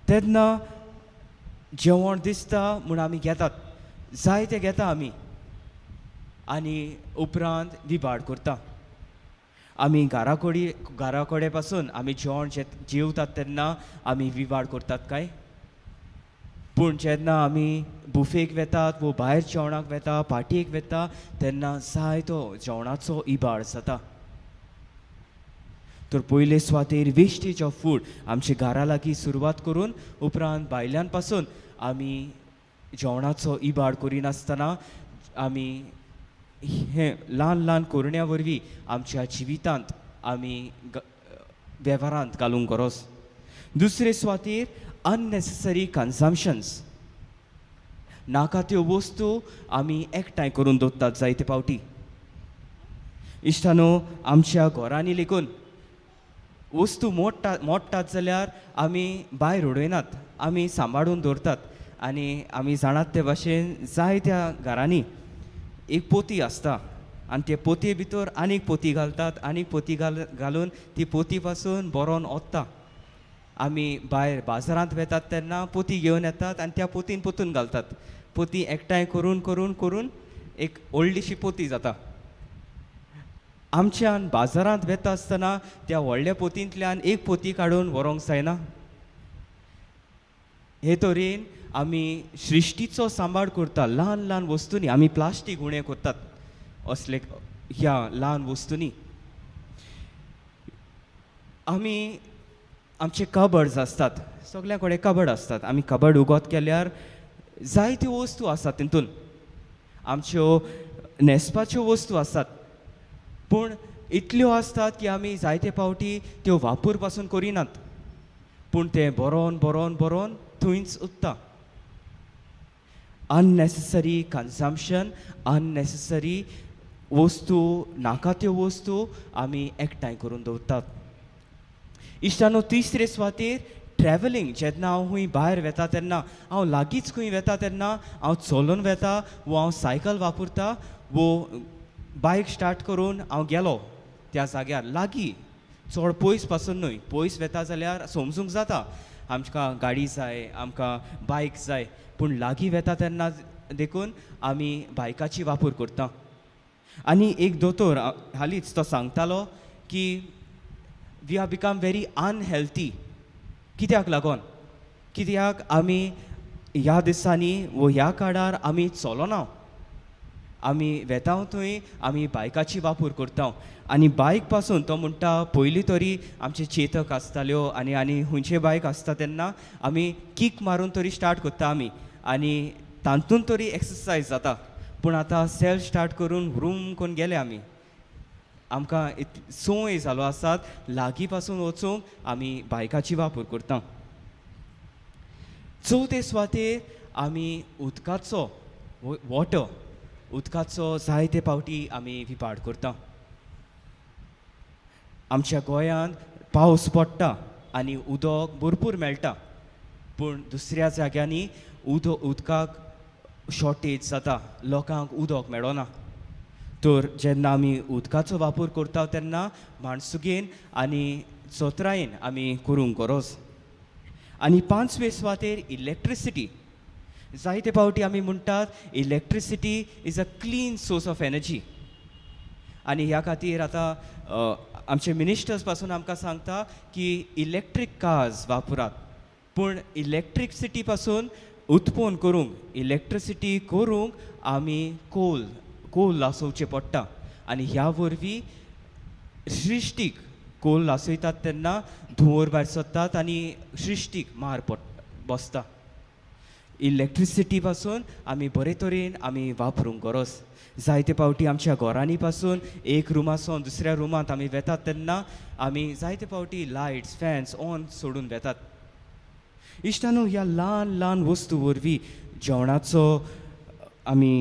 तेन्ना जेवण दिसता म्हूण आमी घेतात, जायते घेता आमी आनी उपरांत विबाड करता. आमी घरा कडेन पासून आमी जेवण जेवतात तेन्ना आमी विबाड करतात काय? पूण जेन्ना आमी बुफेक वेतात वो भायर जेवणाक वेता, पार्टयेक वेता, तेन्ना जायतो जेवणाचो इबाड जाता. तर पयले सुवातेर वेस्टेज ऑफ फूड आमचे घरा लागीं सुरवात करून उपरांत भायल्यान पासून आमी जेवणाचो इबाड करिनासतना आमी हे ल्हान ल्हान कोरण्या वरवीं आमच्या जिवितांत आमी वेव्हारांत घालूंक गरज. दुसरे सुवातेर अननेसेसरी कन्जम्पशन्स, नाका त्यो वस्तू आमी एकठांय करून दवरतात जायते फावटी. इश्टानो, आमच्या घरांनी लेगून वस्तू मोडटात जाल्यार आमी भायर उडयनात, आमी सांबाळून दवरतात. आनी आमी जाणात ते भाशेन जायत्या घरांनी एक पोती आसता आनी ते पोतये भितर आनीक पोती घालतात, आनीक पोती घालून ती पोती पासून बरोवन ओतता. आमी भायर बाजारांत वेतात तेन्ना पोती घेवन येतात आनी त्या पोतीन पोतून घालतात. पोती एकठांय करून करून करून एक व्हडलीशी पोती जाता. आमच्यान बाजारांत वेता आसतना त्या व्हडल्या पोतींतल्यान एक पोती काडून व्हरोंक जायना. हे तरेन आमी सृश्टीचो सांबाळ करता ल्हान ल्हान वस्तूंनी. आमी प्लास्टीक उणें करतात असले ह्या ल्हान वस्तूंनी. आमी आमचे कबर्ड्स आसतात, सगल्या कडेन कबर्ड आसतात. आमी कबर्ड उगत केल्यार जायत्यो वस्तू आसात तितून. आमच्यो न्हेसपाच्यो वस्तू आसात, पूण इतल्यो आसतात की आमी जायते फावटी त्यो वापर पासून करिनात, पूण ते बरोवन बरोवन बरोवन थंयच उरता. अननेसेसरी कन्जम्पशन, अननेसेसरी वस्तू, नाका त्यो वस्तू आमी एकठांय करून दवरतात. इश्टानो, तिसरे सुवातेर ट्रॅव्हलिंग. जेन्ना हांव खंय भायर वेता तेन्ना, हांव लागींच खंय वेता तेन्ना हांव चलून वेता वो हांव सायकल वापरता वो बायक स्टार्ट करून हांव गेलो त्या जाग्यार लागीं. चड पयस पासून न्हय, पयस वेता जाल्यार समजूंक जाता आमकां गाडी जाय, आमकां बायक जाय, पूण लागीं वेता तेन्ना देखून आमी बायकाची वापर करता. आनी एक दोतोर हालींच तो सांगतालो की we are become very unhealthy. कित्याक लागून? कित्याक आमी ह्या दिसांनी वो ह्या काळार आमी चलोना. आमी वेता थंय आमी बायकाची वापर करता. आनी बायक पासून तो म्हणटा पयलीं तरी आमचे चेतक आसताल्यो आनी खंयचे बायक आसता तेन्ना आमी किक मारून तरी स्टार्ट करता आमी, आनी तातूंत तरी एक्सरसायज जाता. पूण आतां सेल्फ स्टार्ट करून व्रूम करून गेले आमी. आमकां संवय जालो आसात लागीं पासून वचूंक आमी बायकाची वापर करता. चवथे सुवातेर आमी उदकाचो वॉटर उदकाचो जायते पावटी आमी विपाड करता. आमच्या गोंयांत पावस पडटा आनी उदक भरपूर मेळटा, पूण दुसऱ्या जाग्यांनी उदकाक शॉर्टेज जाता, लोकांक उदक मेळना. तर जेन्ना आमी उदकाचो वापर करता तेन्ना माणसुगेन आनी चोत्रायेन आमी करूंक गरज. आनी पांचवे सुवातेर इलेक्ट्रिसिटी. जायते पावटी आमी म्हणटात electricity is a clean source of energy. आनी ह्या खातीर आतां आमचे मिनिस्टर्स पासून आमकां सांगता की इलेक्ट्रीक कार्स वापरात, पूण इलेक्ट्रिसिटी पासून उत्पन्न करूंक इलेक्ट्रिसिटी करूंक आमी कोल लासोवचे पडटा. आनी ह्या वरवीं सृश्टीक कोल लासयतात तेन्ना धुंवर भायर सरतात आनी सृश्टीक मार बसता. इलेक्ट्रिसिटी पासून आमी बरे तरेन आमी वापरूंक गरज. जायते पावटी आमच्या घरांनी पासून एक रुमासून दुसऱ्या रुमांत आमी वेतात तेन्ना आमी जायते पावटी लायट्स फॅन्स ऑन सोडून वेतात. इश्टानू, ह्या ल्हान ल्हान वस्तू वरवीं जेवणाचो आमी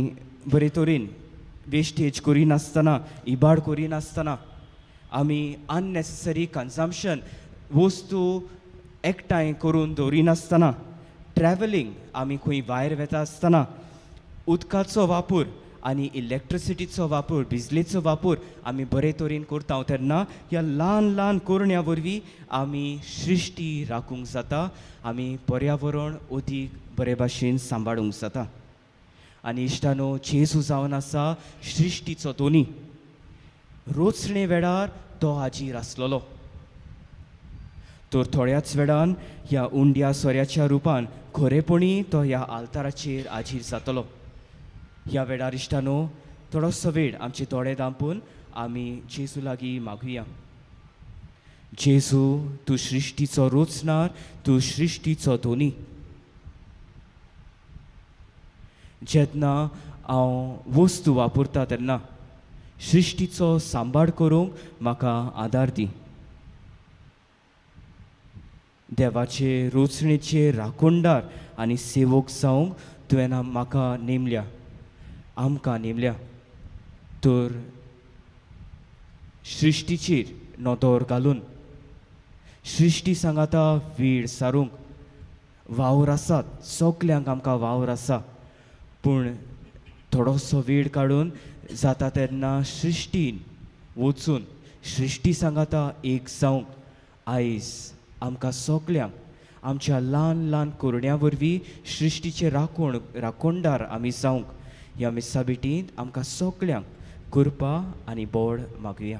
बरे तरेन वेस्टेज करिनासतना, इबाड करिनासतना आमी अननेसेसरी कन्जम्पशन वस्तू एकठांय करून दवरिनासतना, ट्रॅव्हलिंग आमी खंय भायर वेता आसतना उदकाचो वापर आनी इलेक्ट्रिसिटीचो वापर, बिजलेचो वापर आमी बरे तरेन करता तेन्ना ह्या ल्हान ल्हान करण्या वरवीं आमी सृश्टी राखूंक जाता, आमी पर्यावरण अदीक बरे भाशेन सांबाळूंक जाता. आनी इश्टानो, जेजू जावन आसा सृश्टीचो दोनी. रोचणे वेळार तो हाजीर आसलोलो, तर थोड्याच वेळान ह्या उंड्या सोऱ्याच्या रुपान खरेपणी तो ह्या आल्ताराचेर हाजीर जातलो. ह्या वेळार इश्टानो, थोडोसो वेळ आमचे दोळे धांपून आमी जेजू लागीं मागुया. जेजू, तूं सृश्टीचो रोचणार, तूं सृश्टीचो दोनी. जेन्ना हांव वस्तू वापरता तेन्ना सृश्टीचो सांबाळ करूंक म्हाका आदार दी. देवाचे रोचणेचे राखणदार आनी सेवक जावंक तुवें म्हाका नेमल्या, आमकां नेमल्या. तर सृश्टीचेर नदर घालून सृश्टी सांगाता वेळ सारूंक वावर आसात, सगल्यांक आमकां वावर आसा, पूण थोडोसो वेळ काडून जाता तेन्ना सृश्टीन वचून सृश्टी सांगाता एक जावंक आयज आमकां सगल्यांक आमच्या ल्हान ल्हान करण्या वरवीं सृश्टीचे राखणदार आमी जावंक ह्या मिसा बेटींत आमकां सगल्यांक कृपा आनी बोड मागुया.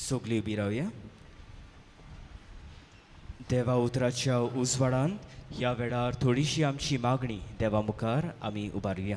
सगळीं उबी रावया. देवा उतराच्या उजवाडान ह्या वेळार थोडीशी आमची मागणी देवा मुखार आमी उबारुया.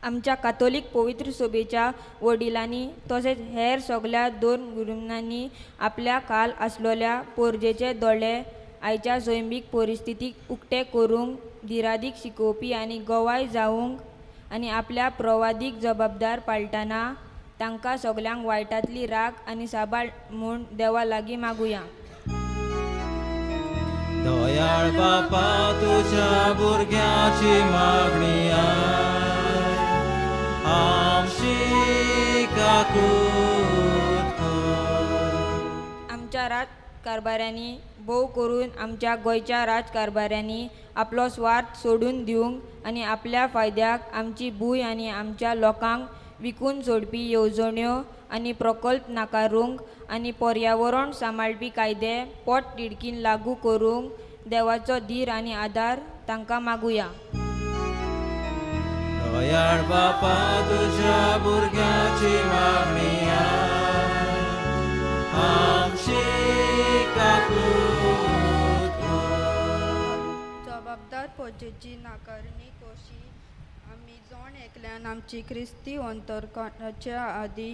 आमच्या कातोलीक पवित्र सभेच्या वडिलांनी तसेच हेर सगळ्या 2 गुरूंनी आपल्या काल आसलेल्या पोरजेचे दोळे आयच्या सैमीक परिस्थितीक उक्ते करूंक धिरादीक शिकोवपी आनी गोवाय जावंक आनी आपल्या प्रवादीक जबाबदार पाळटना तांकां सगल्यांक वायटांतली राख आनी साबाळ म्हूण देवा लागीं मागुया. दयाळ बापा, तुझ्या भुरग्याची मागणी आमच्या राजकारभाऱ्यांनी भोव करून आमच्या गोंयच्या राजकारभाऱ्यांनी आपलो स्वार्थ सोडून दिवंक आनी आपल्या फायद्याक आमची भूंय आनी आमच्या लोकांक विकून जोडपी येवजण्यो आनी प्रकल्प नाकारूंक आनी पर्यावरण सांबाळपी कायदे पोट तिडकीन लागू करूंक देवाचो धीर आनी आदार तांकां मागुया. दयाळ बापा तुझ्या भुरग्याची मागणी आमची काकूट कर. जबाबदार पोजेची नाकारणी कशी आमी जोण एकल्यान आमची क्रिस्ती अंतरकाच्या आदी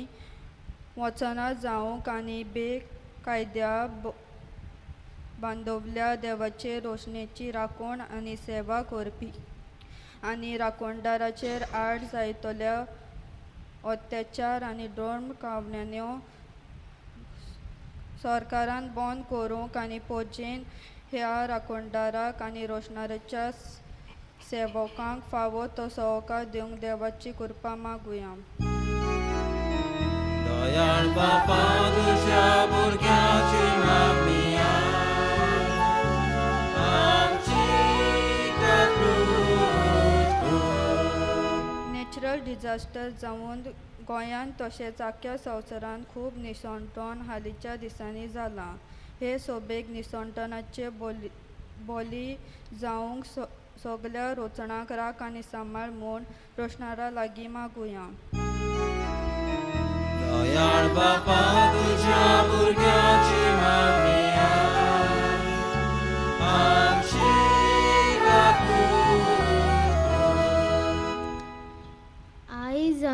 वचना जावंक आनी बेकायद्या बांदवल्या देवाचे रोशनेची राखण आनी सेवा करपी आनी राखणदाराचेर आड जायतल्या अत्याचार आनी ड्रोन कावण्यांनी सरकारान बंद करूंक आनी पोजेन ह्या राखणदाराक आनी रोशनाराच्या सेवकांक फावो तो सहकार दिवंक देवाची कृपा मागुया. दयाळ बापा तुझ्या भुरग्याची मागणी आमची काकूट कर. नॅचरल डिजास्टर जावन गोंयांत तशेंच आख्या संवसारांत खूब निसंतण हालींच्या दिसांनी जालां. हे सोबेक निसंतणाचे बोली जावंक सगल्या रोचणाक राख आनी सांबाळ म्हूण रोशनारा लागीं मागुया. दयाळ बापा तुझ्या भुरग्याची मागणी आमची काकूट कर. आयज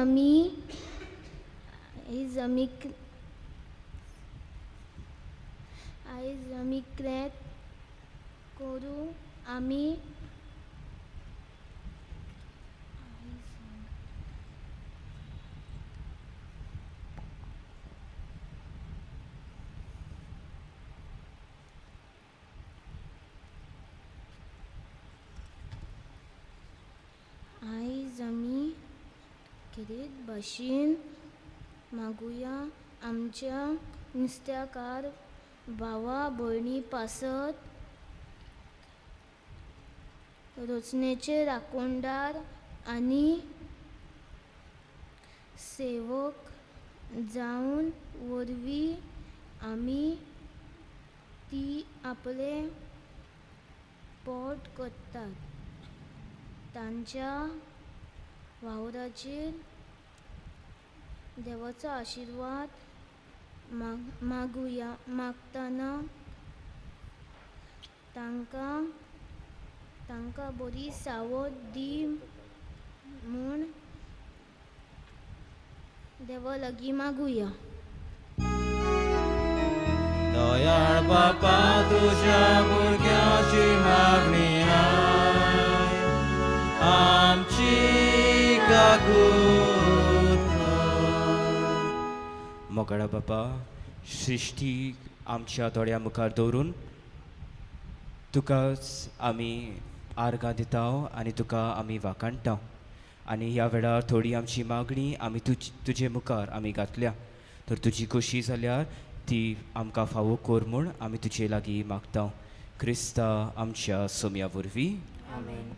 आमी क्रेत करू आमी कितें भाशेन मागुया आमच्या नुस्त्याकार भावा भयणी पासत रचनेचे राखणदार आनी सेवक जावन वरवीं आमी ती आपले पोट करतात. तांच्या वावराचेर देवाचो आशिर्वाद मागुया मागतना तांकां बरी सावड दी म्हूण देवा लागीं मागुया. दयाळ बापा तुझ्या भुरग्याची मागणी आमची काकूट कर. मोगाळा बापा सृश्टी आमच्या दोळ्या मुखार दवरून तुकाच आमी आर्गां दिता आनी तुका आमी वाखाणटा आनी ह्या वेळार थोडी आमची मागणी आमी तुजे मुखार आमी घातल्या तर तुजी खोशी जाल्यार ती आमकां फावो कोर म्हूण आमी तुजे लागीं मागता. क्रिस्ता आमच्या सोम्या वरवीं आमेन.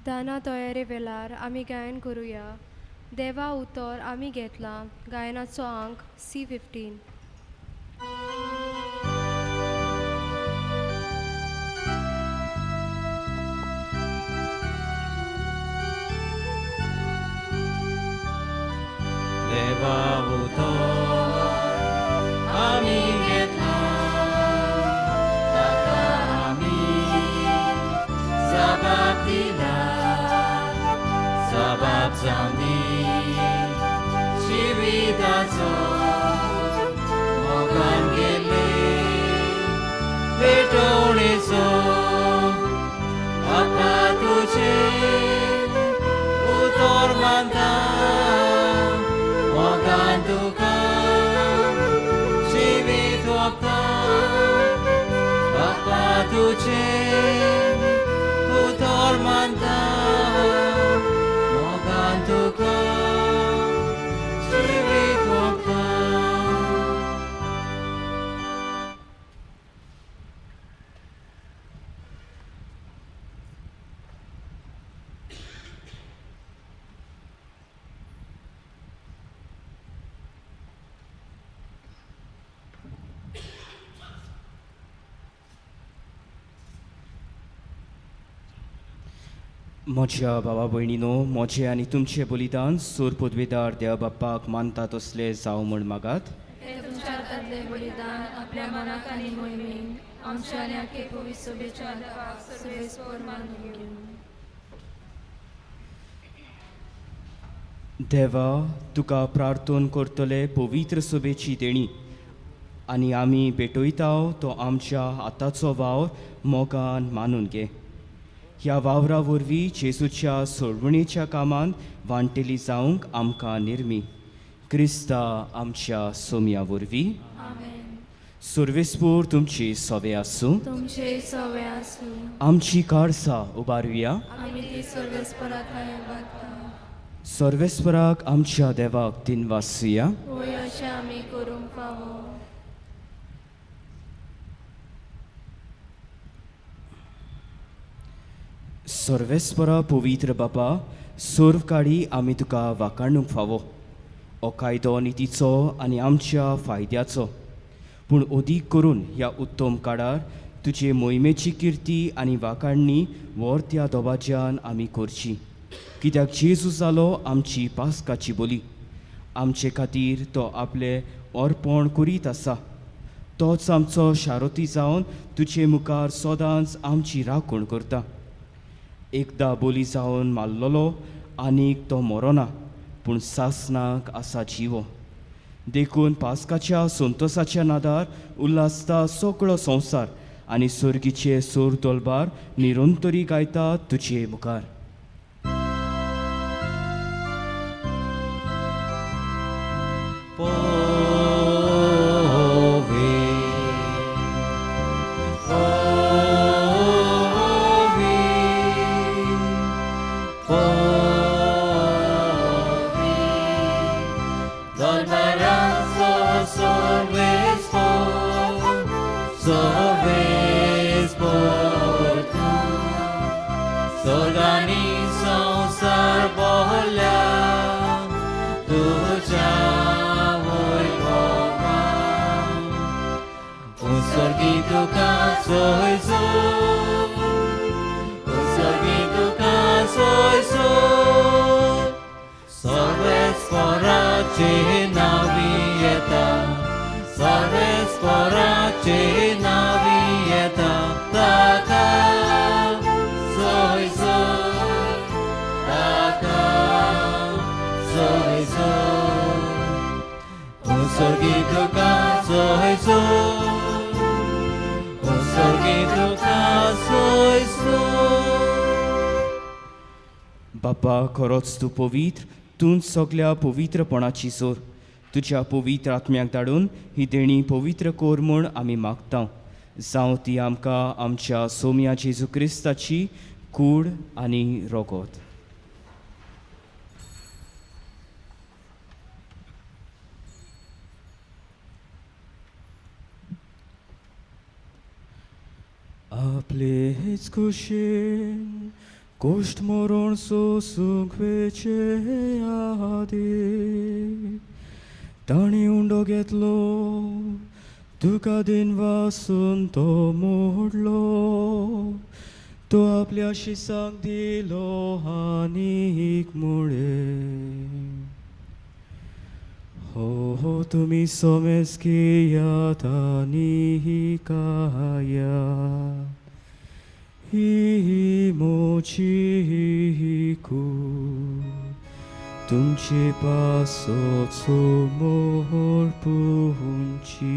दाना तयारे वेळार आमी गायन करुया. देवा उतर आमी घेतला गायनाचो अंक C15. देवा उतर आमी घेतला ताका आमी जबाब दिला जबाब जावन जिविताचो मोगान गेले पेटोवणेचो बापा तुजे उतर मानता मोगान तुका जिवीत वगता बापा तुजे उतर मानता मोगान तुका जिवीत म्हज्या भावा भयणीनो, म्हजें आनी तुमचें बलिदान सूर पदवेदार देव बाप्पाक मानता तसलें जावं म्हूण मागात. हे तुमच्या हातांतले बलिदान आपल्या मनाक आनी मोहिमेन आमच्या आनी आख्खे पवित्र सभेच्या देवाक सर्वेस्पर मानून घेवं. देवा, तुका प्रार्थना करतले पवित्र सभेची देणी आनी आमी भेटयता तो आमच्या आतांचो वावर मोगान मानून घे. ह्या वावरा वरवीं जेजूच्या सोडवणेच्या कामान वांटेली जावंक आमकां निर्मी. क्रिस्ता आमच्या सोम्या वरवीं. सर्वेस्पूर तुमची सवे आसूं. तुमचे सवे आसूं. आमची कारसां उबारुया. आमी ती सर्वेस्पराक घालता. सर्वेस्पराक आमच्या देवाक दिनवासुया. होय अशें आमी करूंक फावो. सर्वेस्परा पवित्र बापा, सर्व काळी आमी तुका वाखाणूंक फावो. हो कायदो नितीचो आनी आमच्या फायद्याचो, पूण अदीक करून ह्या उत्तम काळार तुजे मोहिमेची किर्ती आनी वाखाणणी वर त्या दोबाज्यान आमी करची. कित्याक जेजू जालो आमची पास्काची बोली. आमचे खातीर तो आपले अर्पण करीत आसा. तोच आमचो शारोती जावन तुजे मुखार सदांच आमची राखण करता. एकदां बोली जावन मारलोलो आनीक तो मरोना, पूण सासनाक आसा जिवो. देखून पास्काच्या संतोसाच्या नादार उल्हासता सगळो संवसार आनी सर्गीचे सूर तोलबार निरंतरी गायतात तुजे मुखार. बापा, खरोच तूं पवित्र. तूं सगळ्या पवित्रपणाची सोर. तुज्या पवित्र आत्म्याक धाडून ही देणी पवित्र कोर म्हूण आमी मागता. जावं ती आमकां आमच्या सोम्या जेजू क्रिस्ताची कूड आनी रोगोत. आपलेच कुशीन गोष्ट मरण सोसूंक वेचे आदी ताणी उंडो घेतलो, तुका दिन वासून तो मोडलो. तो आपल्या शिसाक दिलो आनीक मुळे. हो तुमी सोमेस घेयात आनी काया. ही मोची कूड तुमचे पासोचो मोर पुंची.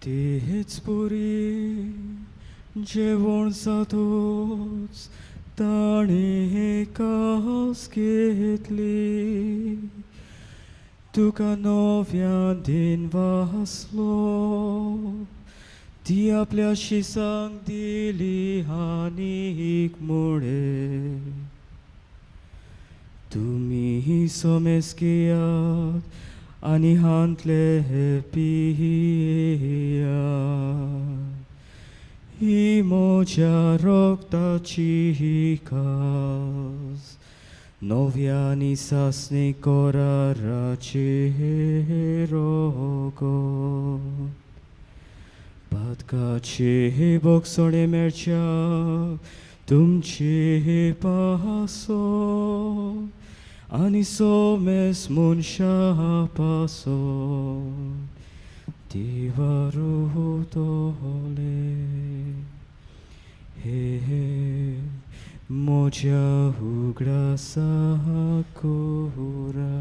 तेच पुरी जेवण जातोच ताणे कास घेतली. तुका नव्यान दिन वासलो, ती आपल्या शिसांक दिली आनीक मुळे. तुमी सोमेस घेयात आनी हांतले पिया. ही म्हज्या रोगताची कास नव्यानी सासणी कोराराचे रोगो पातकाचे बोगसणे मेळच्या तुमचे पासो आनी सोमेस मनशा पासो देवारो तोले हे म्हज्या उगडासा कोरा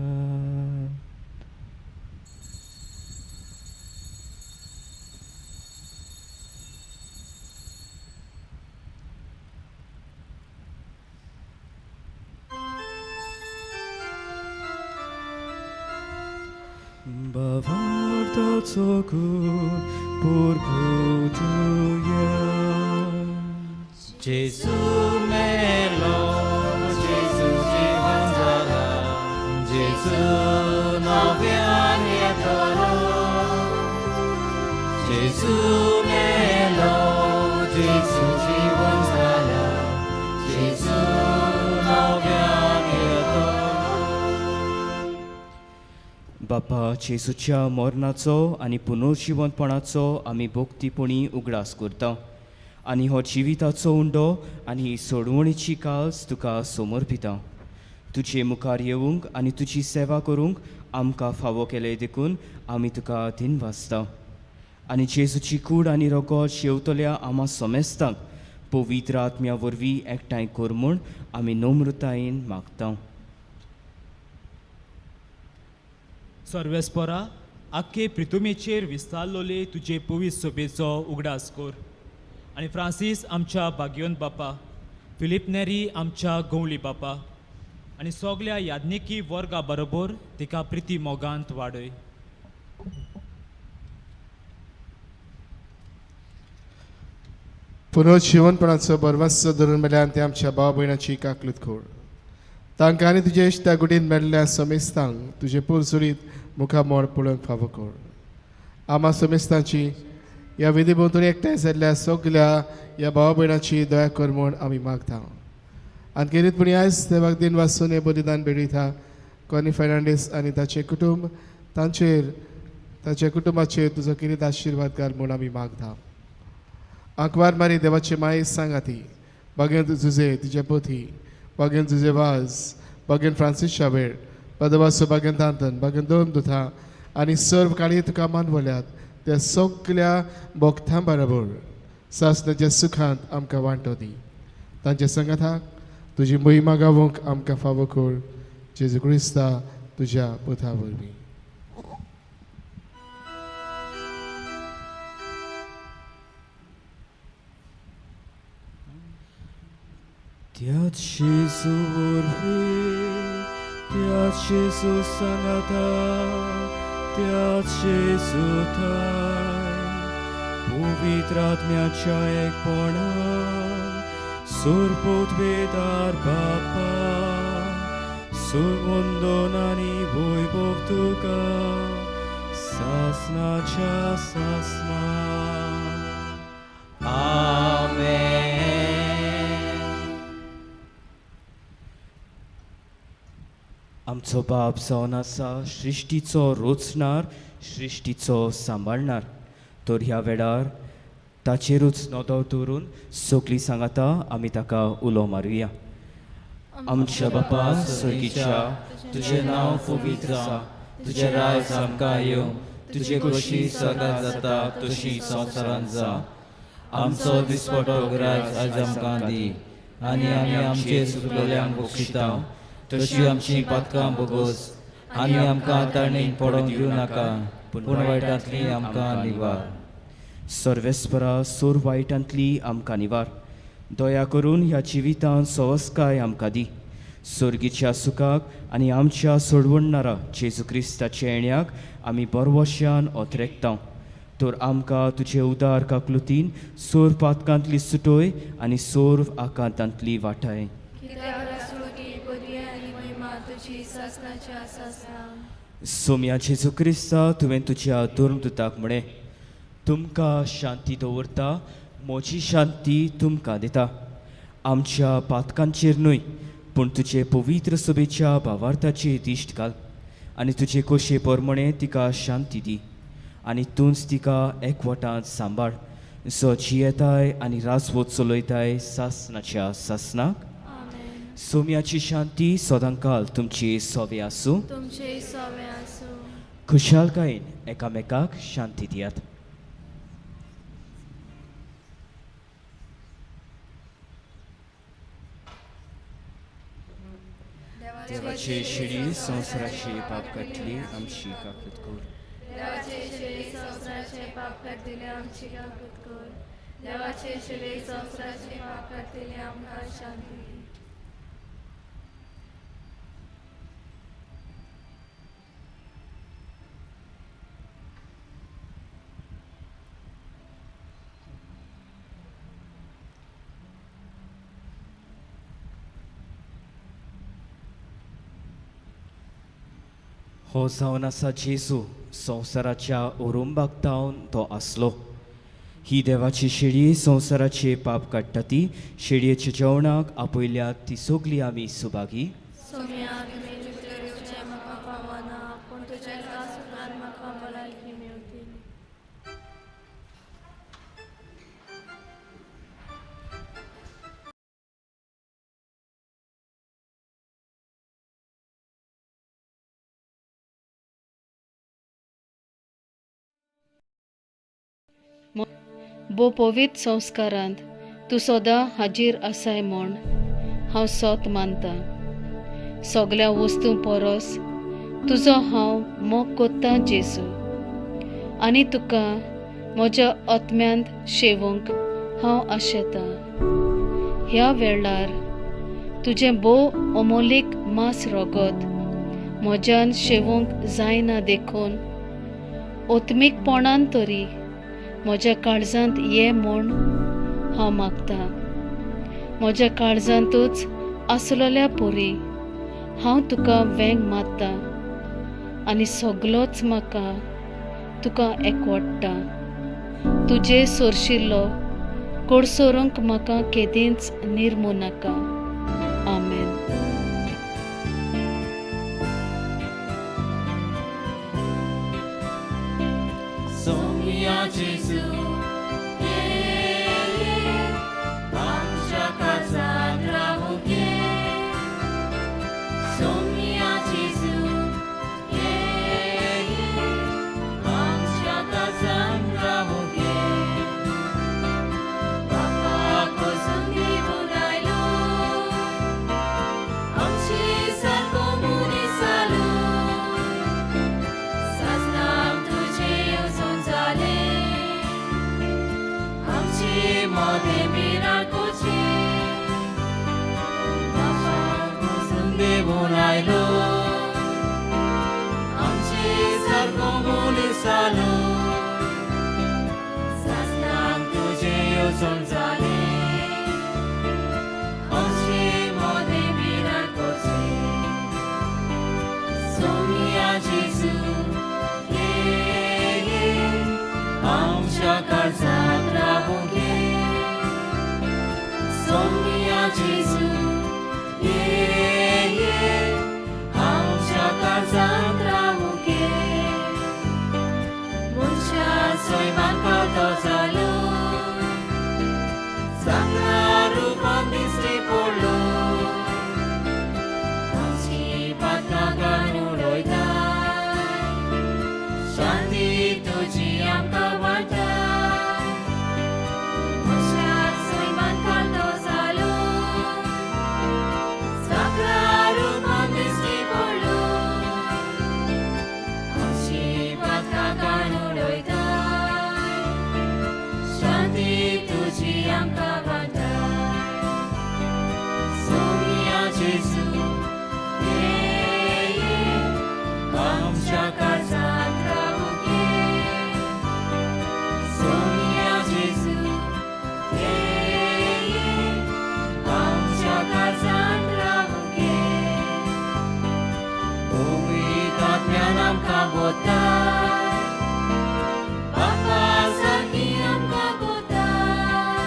Bavartaco cur purputuia Gesù melo, Gesù jivanzala, Gesù novianie tolo. Gesù melo, Gesù jivanzala, Gesù novianie tolo. बापा जेसूच्या मरणाचो आनी पुनर्जिवनपणाचो आमी भोक्तीपणी उगडास करता आनी हो जिविताचो उंडो आनी सोडवणीची कास तुका समर्पिता तुजे मुखार येवंक आनी तुजी सेवा करूंक आमकां फावो केले देखून आमी तुका दिनवासता आनी जेसूची कूड आनी रगत शेवतल्या आमा समेस्तांक पवित्र आत्म्या वरवीं एकठांय कर म्हूण आमी नम्रतायेन मागता सर्वेस्परा आख्खे पृथ्वीचेर विस्तारलोले तुजे पवित्र सभेचो उगडास कर आनी फ्रांसीस आमच्या भाग्यवंत बापा फिलिप नेरी आमच्या गवळी बापा आनी सगळ्या याज्ञिकी वर्गा बरोबर तिका प्रिती मोगांत वाडय पुनर्जिवनपणाचो बरवासो धरून मेल्यान ते आमच्या भाव भयणाची काकलूत खोड तांकां आनी तुजे इश्टा गुडीन मेळिल्ल्या समेस्तांक तुजे पुरसुरीत मुखार मोड पळोवंक फावो कर आमा समेस्तांची ह्या विधी भोंवतणी एकठांय जाल्ल्या सगल्या ह्या भाव भयणाची दया कर म्हूण आमी मागता आनी खेरीतपणी आयज देवाक दिन वाचून हें बलिदान बेडिता कॉनी फेर्नांडीस आनी ताचें कुटुंब ताच्या कुटुंबाचेर तुजो किरीत आशिर्वाद घाल म्हूण आमी मागता आंकवार मारी देवाचे माये सांगाती भगेंत जुजे तिचे पोथी भगेंत जुजे वाज भगेंत फ्रांसीस शावेळ पदवासो भगेंत आंतन भगेंत दोन दुथा आनी सर्व काळी तुका मानवल्यात त्या सगल्या भोगतां बरोबर सासणाच्या सुखांत आमकां वांटो दी तांच्या संगताक तुजी मोहिमा गावूंक आमकां फावो कर जेजू क्रिस्ता तुज्या पुता वरवीं त्याच Jesu वरवीं त्याच Jesu सांगाता त्याच Jesu थाय पवित्र आत्म्याच्या एकपणान सुरपोत बेदार बापा सुवंदन आनी वैभव तुका सासणाच्या सासणा Amen. आमचो बाप जावन आसा सृश्टीचो रोचणार सृश्टीचो सांबाळणार तर ह्या वेळार ताचेरूच नदो दवरून सगळीं सांगाता आमी ताका उलो मारुया आमच्या बापा सर्गीच्या तुझे नाव पवित्र आसा तुझे राज आमकां येवं तुजे कशी सगळ्यात जाता तशी संवसारांत जा आमचो दिसपटो राज आज आमकां दी आनी आमी आमचे चुकलेल्यांक बक्षिता तशी आमची पातकां बोगोस आनी आमकां तारणेन पडोवंक दिवं नाका पूण वायटांतली आमकां निवार सर्वेस्परा सोर वायटांतली आमकां निवार दया करून ह्या जिवितांत सवस्काय आमकां दी सर्गीच्या सुखाक आनी आमच्या सोडवणणारा जेजू क्रिस्ताच्या येण्याक आमी बरवश्यान ओतरेकता तर आमकां तुजे उदार काकलुतीन सोर पातकांतली सुटोय आनी सोर आकांतांतली वाटाय सोम्या जेजू क्रिस्ता तुवें तुज्या दुर्मदूताक म्हणे तुमकां शांती दवरता म्हजी शांती तुमकां दिता. आमच्या पातकांचेर न्हय पूण तुजे पवित्र सभेच्या भावार्थाचेर दिश्ट घाल आनी तुजे खोशे पोरमणे तिका शांती दी आनी तूंच तिका एकवटांत सांबाळ. सो येताय आनी रासवत चलयताय सासनाच्या सासनाक. सोम्याची शांती सदांकाल तुमची सोवे आसूं. तुमचे सवे आसूं. खुशालकायेन एकामेकाक शांती दियात. देवाचे शिडी संवसाराची पाप काटली आमची काकूत कोर. देवाचे शिळे संवसाराचे पाप काटिले आमची काकूत कर. देवाचे शिळे संवसाराचे पाप काटिले आमकां शांती दी. हो जावन आसा जेजू संवसाराच्या ओरुंबाक तावन तो आसलो. ही देवाची शेळये संवसाराचे पाप काडटा ती शेळयेच्या जेवणाक आपयल्यात ती सगळी आमी सुभागी. सोम्या तुमी जुटलेचे म्हाका पावना पूण तुजे कासुनान म्हाका भलायकी मेळटली. बो पवित्र संस्कारांत तूं सदां हाजीर आसाय म्हूण हांव सोत मानतां. सगळ्या वस्तू परस तुजो हांव मोग कोत्तां जेजू आनी तुका म्हज्या आत्म्यांत शेवूंक हांव आशेतां. ह्या वेळार तुजें भोव अमोलीक मांस रोगत म्हज्यान शेवूंक जायना देखून ओत्मीकपणान तरी म्हज्या काळजांत ये म्हूण हांव मागतां. म्हज्या काळजांतूच आसलोल्या पोरी हांव तुका वेंग मारतां आनी सगलोच म्हाका तुका एकवडटा. तुजे सोरशिल्लो कोडसोरूंक म्हाका केदींच निर्मू नाका. आमेन. Soumia Jésus, आमच्या काळजांत रावूं घे. सोम्या जेजू, आमच्या काळजांत रावूं घे. बापाक वचून दिवून आयलो, आमची सारको मनीस जालो. सासणाक तुजे येवजण जाले, आमची मोदें मिराकोचे. बापाक वचून दिवून आयलो, आमची सारको मनीस जालो. सासणाक तुजे येवजण जाले, आमची मोदें मिराकोचे. सोम्या जेजू, आमच्या काळजांत रावूं घे. सोम्या जेजू, आमच्या काळजांत रावूं घे. मनशा सैमान पावतो जालो, चांगला रुपान दिश्टी पडलो. आमची पातकां घालून उडयताय, शांती तुजी आमकां वाटा. मनशाक सैमान पावतो जालो, चांगला रुपान दिश्टी पडलो. आमची पातकां घालून उडयताय, शांती तुजी आमकां वाटा. सोम्या जेजू, आमच्या काळजांत रावूं घे. सोम्या जेजू, आमच्या काळजांत रावूं घे. पवित्र आत्म्यान आमकां बोधताय, बापा सारकी आमकां बोधताय.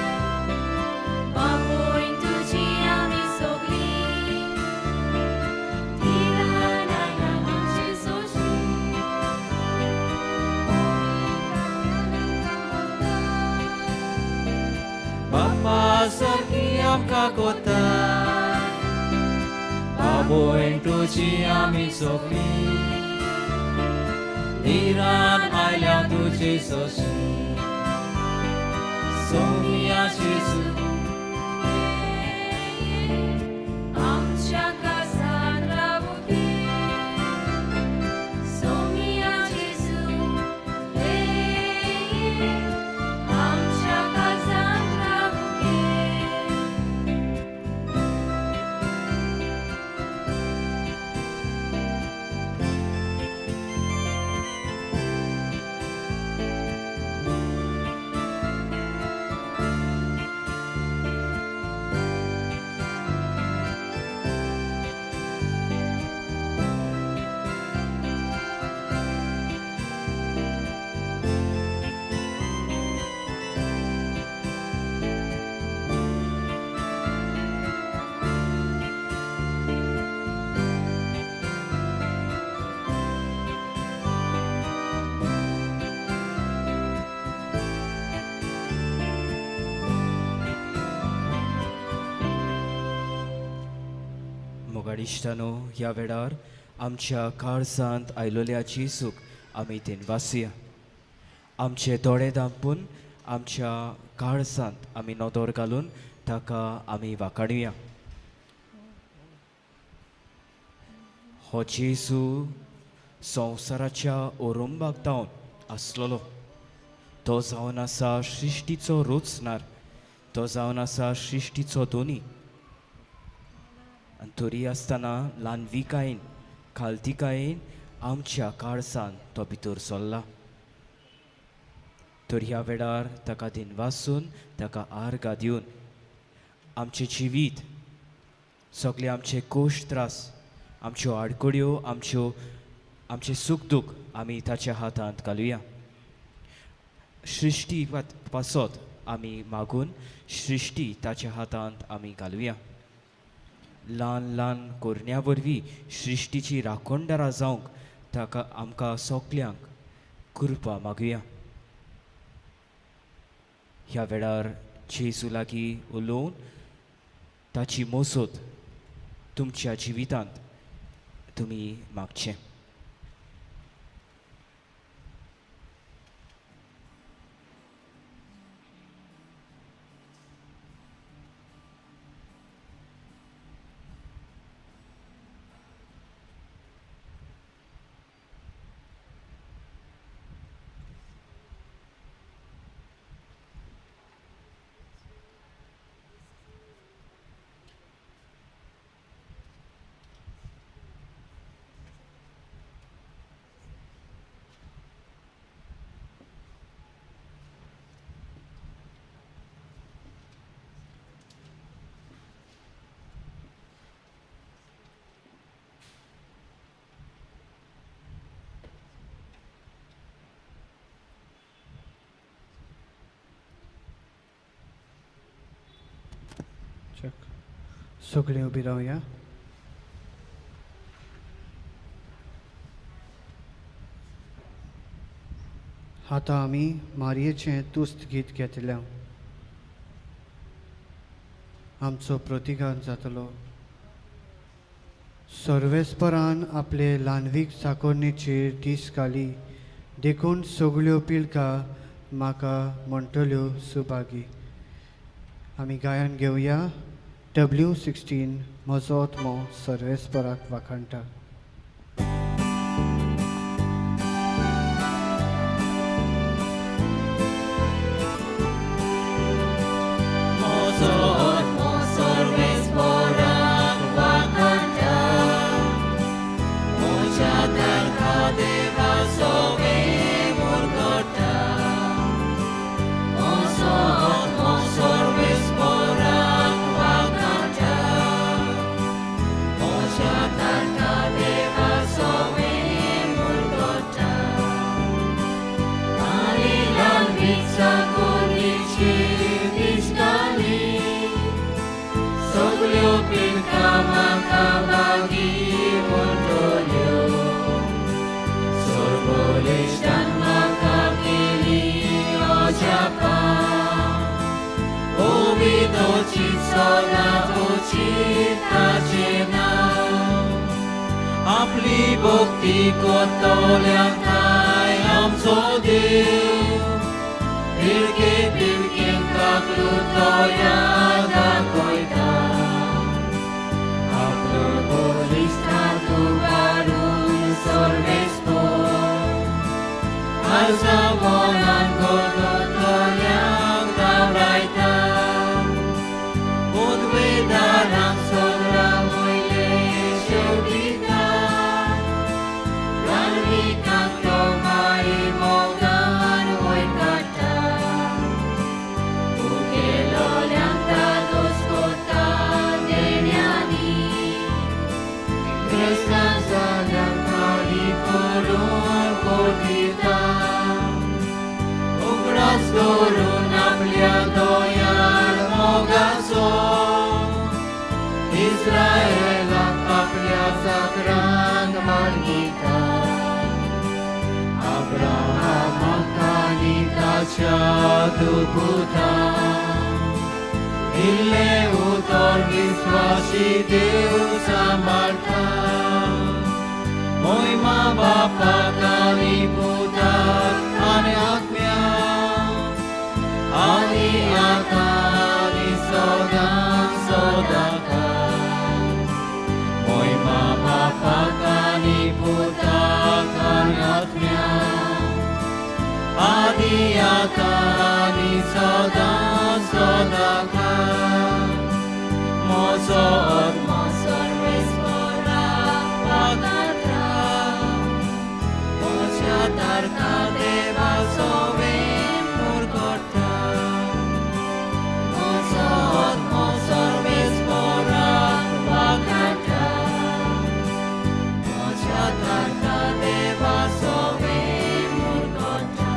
आमकां कोता बाबोयन तुजी आमी सोगलीं निरान आयल्या तुजी सोशी सोमिया जेजू आमच्या काळजांत रावू घे सोमिया जेजू आमच्या काळजांत रावू घे मोगाडिश्टानो ह्या वेळार आमच्या काळजांत आयलोल्याची सूख आमी तेन वाचुया आमचे दोळे धांपून आमच्या काळजांत आमी नदर घालून ताका आमी वाखाणुया हो जेजू संवसाराच्या ओरुंबाक धांवन आसलोलो तो जावन आसा सृश्टीचो रोचणार तो जावन आसा सृश्टीचो दोनी आनी तरी आसतना ल्हानविकायेन खालतिकायेन आमच्या काळजांत तो भितर सरला तर ह्या वेळार ताका दिनवासून ताका आर्गां दिवन आमचें जिवीत सगळे आमचे कोश्ट त्रास आमच्यो आडकोड्यो आमचे सुख दूख आमी ताच्या हातांत घालुया सृश्टी पासत आमी मागून सृश्टी ताच्या हातांत आमी घालुया ल्हान ल्हान कोरण्या वरवीं सृश्टीची राखणदारां जावंक ताका आमकां सगल्यांक कृपा मागुया ह्या वेळार जेजू लागीं उलोवन ताची मोसत तुमच्या जिवितांत तुमी मागचें सगळे उबी रावया आतां आमी मारयेचें तुस्त गीत घेतल्या आमचो प्रतिगान जातलो सर्वेस्परान आपले ल्हानवीक चाकोरणेचेर दीस घाली देखून सगळ्यो पिळका म्हाका म्हणटल्यो सुभागी आमी गायन घेवया W16 म्हजो आत्मो सर्वेस्पराक वाखाणटा Ci चित्ताचें नाव आपली भक्ती कोतोल्यांक थाय आमचो देव बिळके बिळकेन ताकलो तो याद दाखयता आपलो बलिश्टा तुबारून सर्वेस्पर आयजा मनान गोतोल्यांक दावरायता उद्वेदारांक सोदरा वयले शेवटिता रानविकांक तो माई मोगान वयर काडटा उकेलोल्यांक तादोस कोता देण्यांनी क्रिस्तांव जाल्यांक खाली करून कोटिता उगडास दवरून आपल्या दोयार मोगाचो इस्रायेलाक आपल्या जागरांत मार्गिता अब्राहामाक आनी ताच्या दुपुतांक दिल्ले उतर विस्वासी देव सांबाळटा मोहिमा बापाक आनी पुताक आनी आत्म्याक आनी आतां आनी सदां सदांच मोहिमा बापाक आनी पुताक आनी आत्म्याक आदी आतां आनी सदां सदांच म्हजो आत्मा सर्वेस्पराक वागाता म्हज्या तारका देवाचो वेम मुरगोडटा म्हजो आत्मा सर्वेस्पराक वागाता म्हज्या तारका देवाचो वेम मुरगोडटा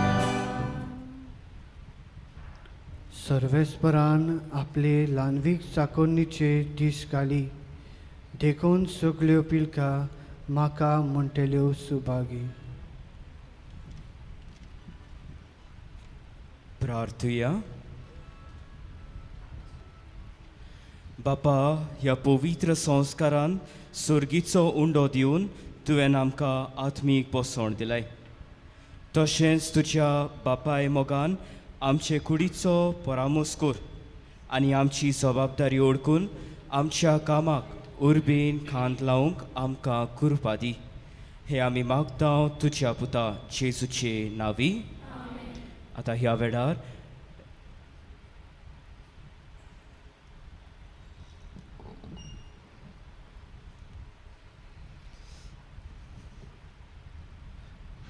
सर्वेस्परान आपले ल्हानवीक चाकोन्नीचे दीस घाली देखून सगल्यो पिलका म्हाका म्हणटल्यो सुभागी. प्रार्थुया. बापा, ह्या पवित्र संस्कारान सुर्गीचो उंडो दिवन तुवें आमकां आत्मीक पोसवण दिलाय. तशेंच तुज्या बापाय मोगान आमचे कुडीचो परामोस कर आनी आमची जबाबदारी ओळखून आमच्या कामाक उर्बेन खांद लावंक आमकां कृपा दी. हे आमी मागता तुज्या पुता जेजूचे नांवी. आतां ह्या वेळार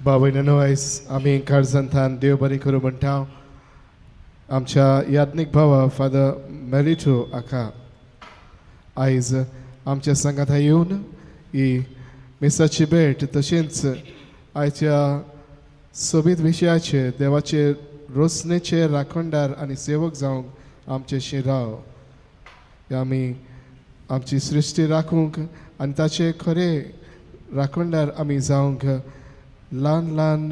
बावयनानो आयज आमी काळजांतान देव बरें करूं म्हणटा. आमच्या याज्ञीक भावा फादर मेलिटो आका आयज आमच्या संगात येवन ही मिसाची भेट तशेंच आयच्या सोबीत विशयाचेर देवाचे रोसणेचे राखणदार आनी सेवक जावंक आमचेशी राव. आमी आमची सृश्टी राखूंक आनी ताचे खरे राखणदार आमी जावंक ल्हान ल्हान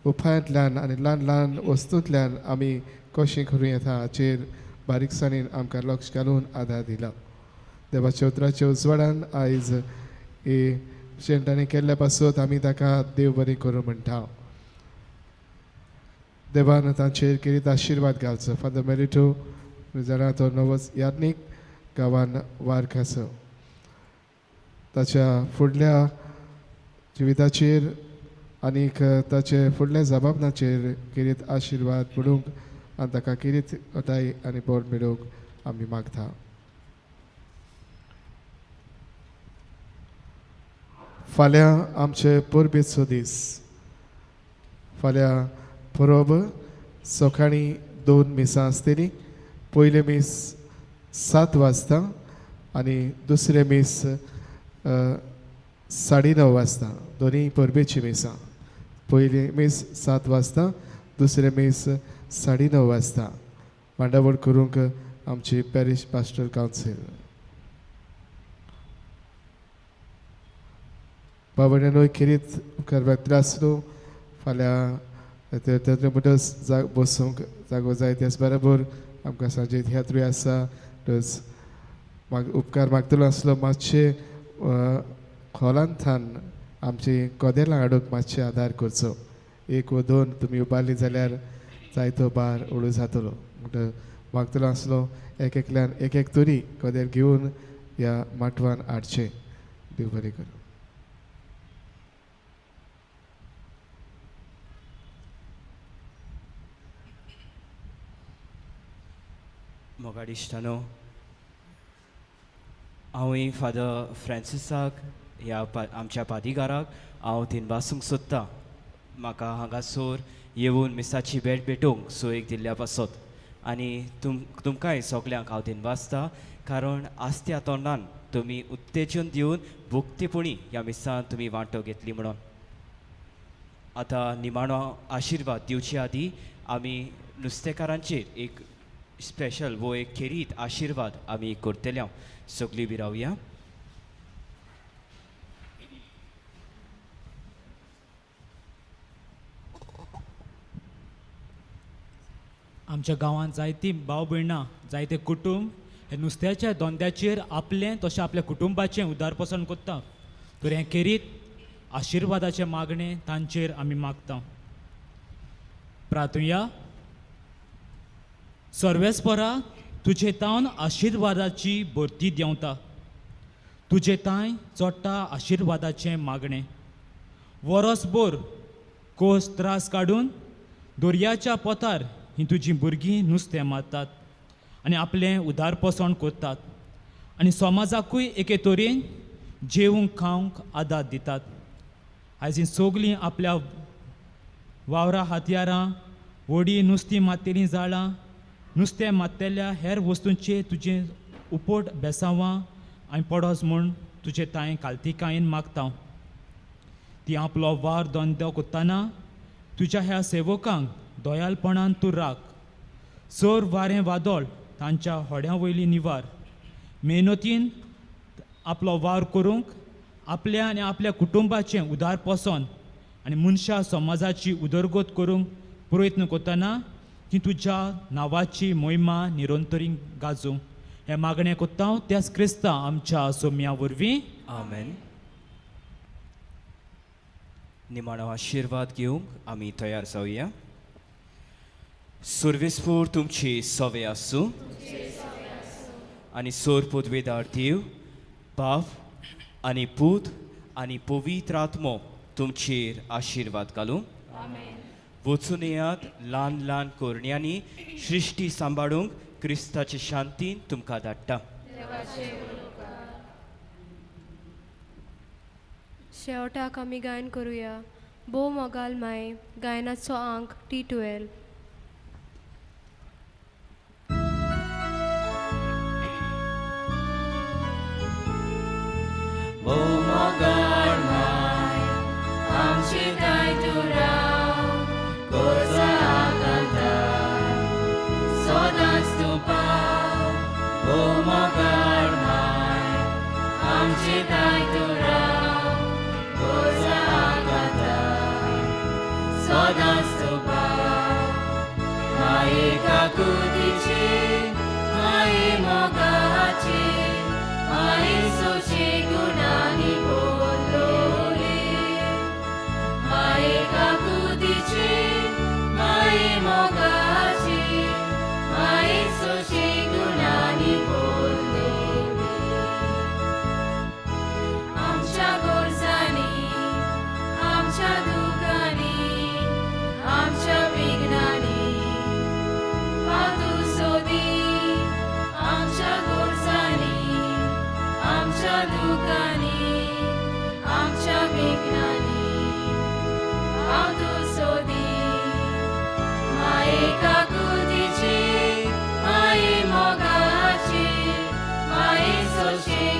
उपायांतल्यान आनी ल्हान ल्हान वस्तूंतल्यान आमी कशें करूं येता हाचेर बारीकसाणेन आमकां लक्ष घालून आदार दिला. देवाच्या उतराच्या उजवाडान आयज ही शेंटांनी केल्ल्या पासून आमी ताका देव बरें करूं म्हणटा. देवान तांचेर किरीत आशिर्वाद घालचो. फादर मेलिटो जाणा तो नवो याज्ञीक गांवान वार खासो. ताच्या फुडल्या जिविताचेर आनीक ताचे फुडल्या जबाबदाचेर किरीत आशिर्वाद पडूंक आनी ताका किरीत ओताय आनी बोड मेळोवंक आमी मागता. फाल्यां आमचे परबेचो दीस. फाल्यां परब सकाळीं 2 मिसां आसतलीं. पयले मीस 7 वाजता आनी दुसरे मीस 9:30 वाजता. दोनी परबेची मिसां. पयली मीस 7 वाजता, दुसरे मीस 9:30 वाजता. मांडावळ करूंक आमची पॅरिश पास्टर कावन्सील. बाबड्यानो किरीत उपकार व्यक्त आसलो. फाल्यां मुठस बसूंक जागो जाय त्याच बरोबर आमकां सांजे थियात्रूय आसा. उपकार मागतलो आसलो मातशे हॉलांत थान आमची कदेलां हाडूंक मातशे आदार करचो. 1 वा 2 तुमी उबारली जाल्यार जायतो बार हळू जातलो. म्हणटच मागतलो आसलो एकल्यान एक तरी कदेल घेवन ह्या माटवान हाडचे. देव बरें करूं. मोगाड इश्टानो, हांवूय फादर फ्रांसिसाक ह्या आमच्या पादिगाराक हांव तिनवासूंक सोदतां. म्हाका हांगासर येवन मिसाची भेट भेटूंक सोयेक दिल्ल्या पासत आनी तुमकांय सगल्यांक हांव तिनवासतां, कारण आस्त्या तोंडान तुमी उत्तेजन दिवन भुक्तीपणी ह्या मिसांत तुमी वांटो घेतली म्हणून. आतां निमाणो आशिर्वाद दिवचे आदी आमी नुस्तेकारांचेर एक स्पेशल वो एक खेरीत आशिर्वाद आमी करतले. सगळीं बी रावया. आमच्या गांवांत जायतीं भाव भयणां, जायते कुटुंब हे नुस्त्याच्या धंद्याचेर आपलें तशें आपल्या कुटुंबाचें उदारपसन कोत्ता. तर हें खेरीत आशिर्वादाचें मागणें तांचेर आमी मागता. प्रार्थुया. सर्वेस्परा, तुजे तावन आशिर्वादाची भरती देंवता. तुजे तांय चोडटा आशिर्वादाचें मागणें. वरसभर कोस त्रास काडून दर्याच्या पोतार हीं तुजीं भुरगीं नुस्तें मारतात आनी आपलें उदारपसण कोत्तात आनी समाजाकूय एके तरेन जेवंक खावंक आदार दितात. आयज हीं सगलीं आपल्या वावरा हातयारां, व्हडी नुस्तीं मारतेलीं जाळां, नुस्तें मारतेल्या हेर वस्तूंचेर तुजें उपोट बेसांवां आनी पडोस म्हूण तुजे तांय काल्तिकायेन मागता. ती आपलो वार धंदो कोत्ताना तुज्या ह्या सेवकांक दोयालपणान तूं राख. चड वारें वादळ तांच्या होड्यां वयली निवार. मेहनतीन आपलो वार करूंक आपल्या आनी आपल्या कुटुंबाचें उदारपसन आनी मनशा समाजाची उदरगत करूंक प्रयत्न करतना ती तुज्या नांवाची महिमा निरंतरीन गाजूं. हें मागणें कोत्ता त्याच क्रिस्तां आमच्या सोम्या वरवीं. आमेन. निमाणो आशिर्वाद घेवंक आमी तयार जावया. सर्वेस्पूर तुमची सवे आसूं आनी सोर पदवेदार देव, बाप आनी पूत आनी पवित्र आत्मो तुमचेर आशिर्वाद घालूं. वचून येयात ल्हान ल्हान कोरण्यांनी सृश्टी सांबाळूंक क्रिस्ताचे शांतीन तुमकां धाडटा. शेवटाक आमी गायन करुया. भोव मोगाल माय गायनाचो अंक T12. भोव मोगाल माय आमची दाय तूं राव, गोरजा आकांताय सदांच तूं पाव. भोव मोगाल माय आमची दाय तूं राव, गोरजा आकांताय सदांच तूं पाव. माये काकुतीची, माये मोगाची, माये सोचे गुणांनी बोललोली. माये काकुतीची, माये मोगाची, माये सोचे गुणांनी बोललोली. आमच्या गोरजांनी, आमच्या दुखांनी, आमच्या विघ्नांनी पातू सोदी. आमच्या गोरजांनी, आमच्या दुखांनी, आमच्या विघ्नांनी पातू सोदी. माये काकुतीची, माये मोगाची, माये सोशे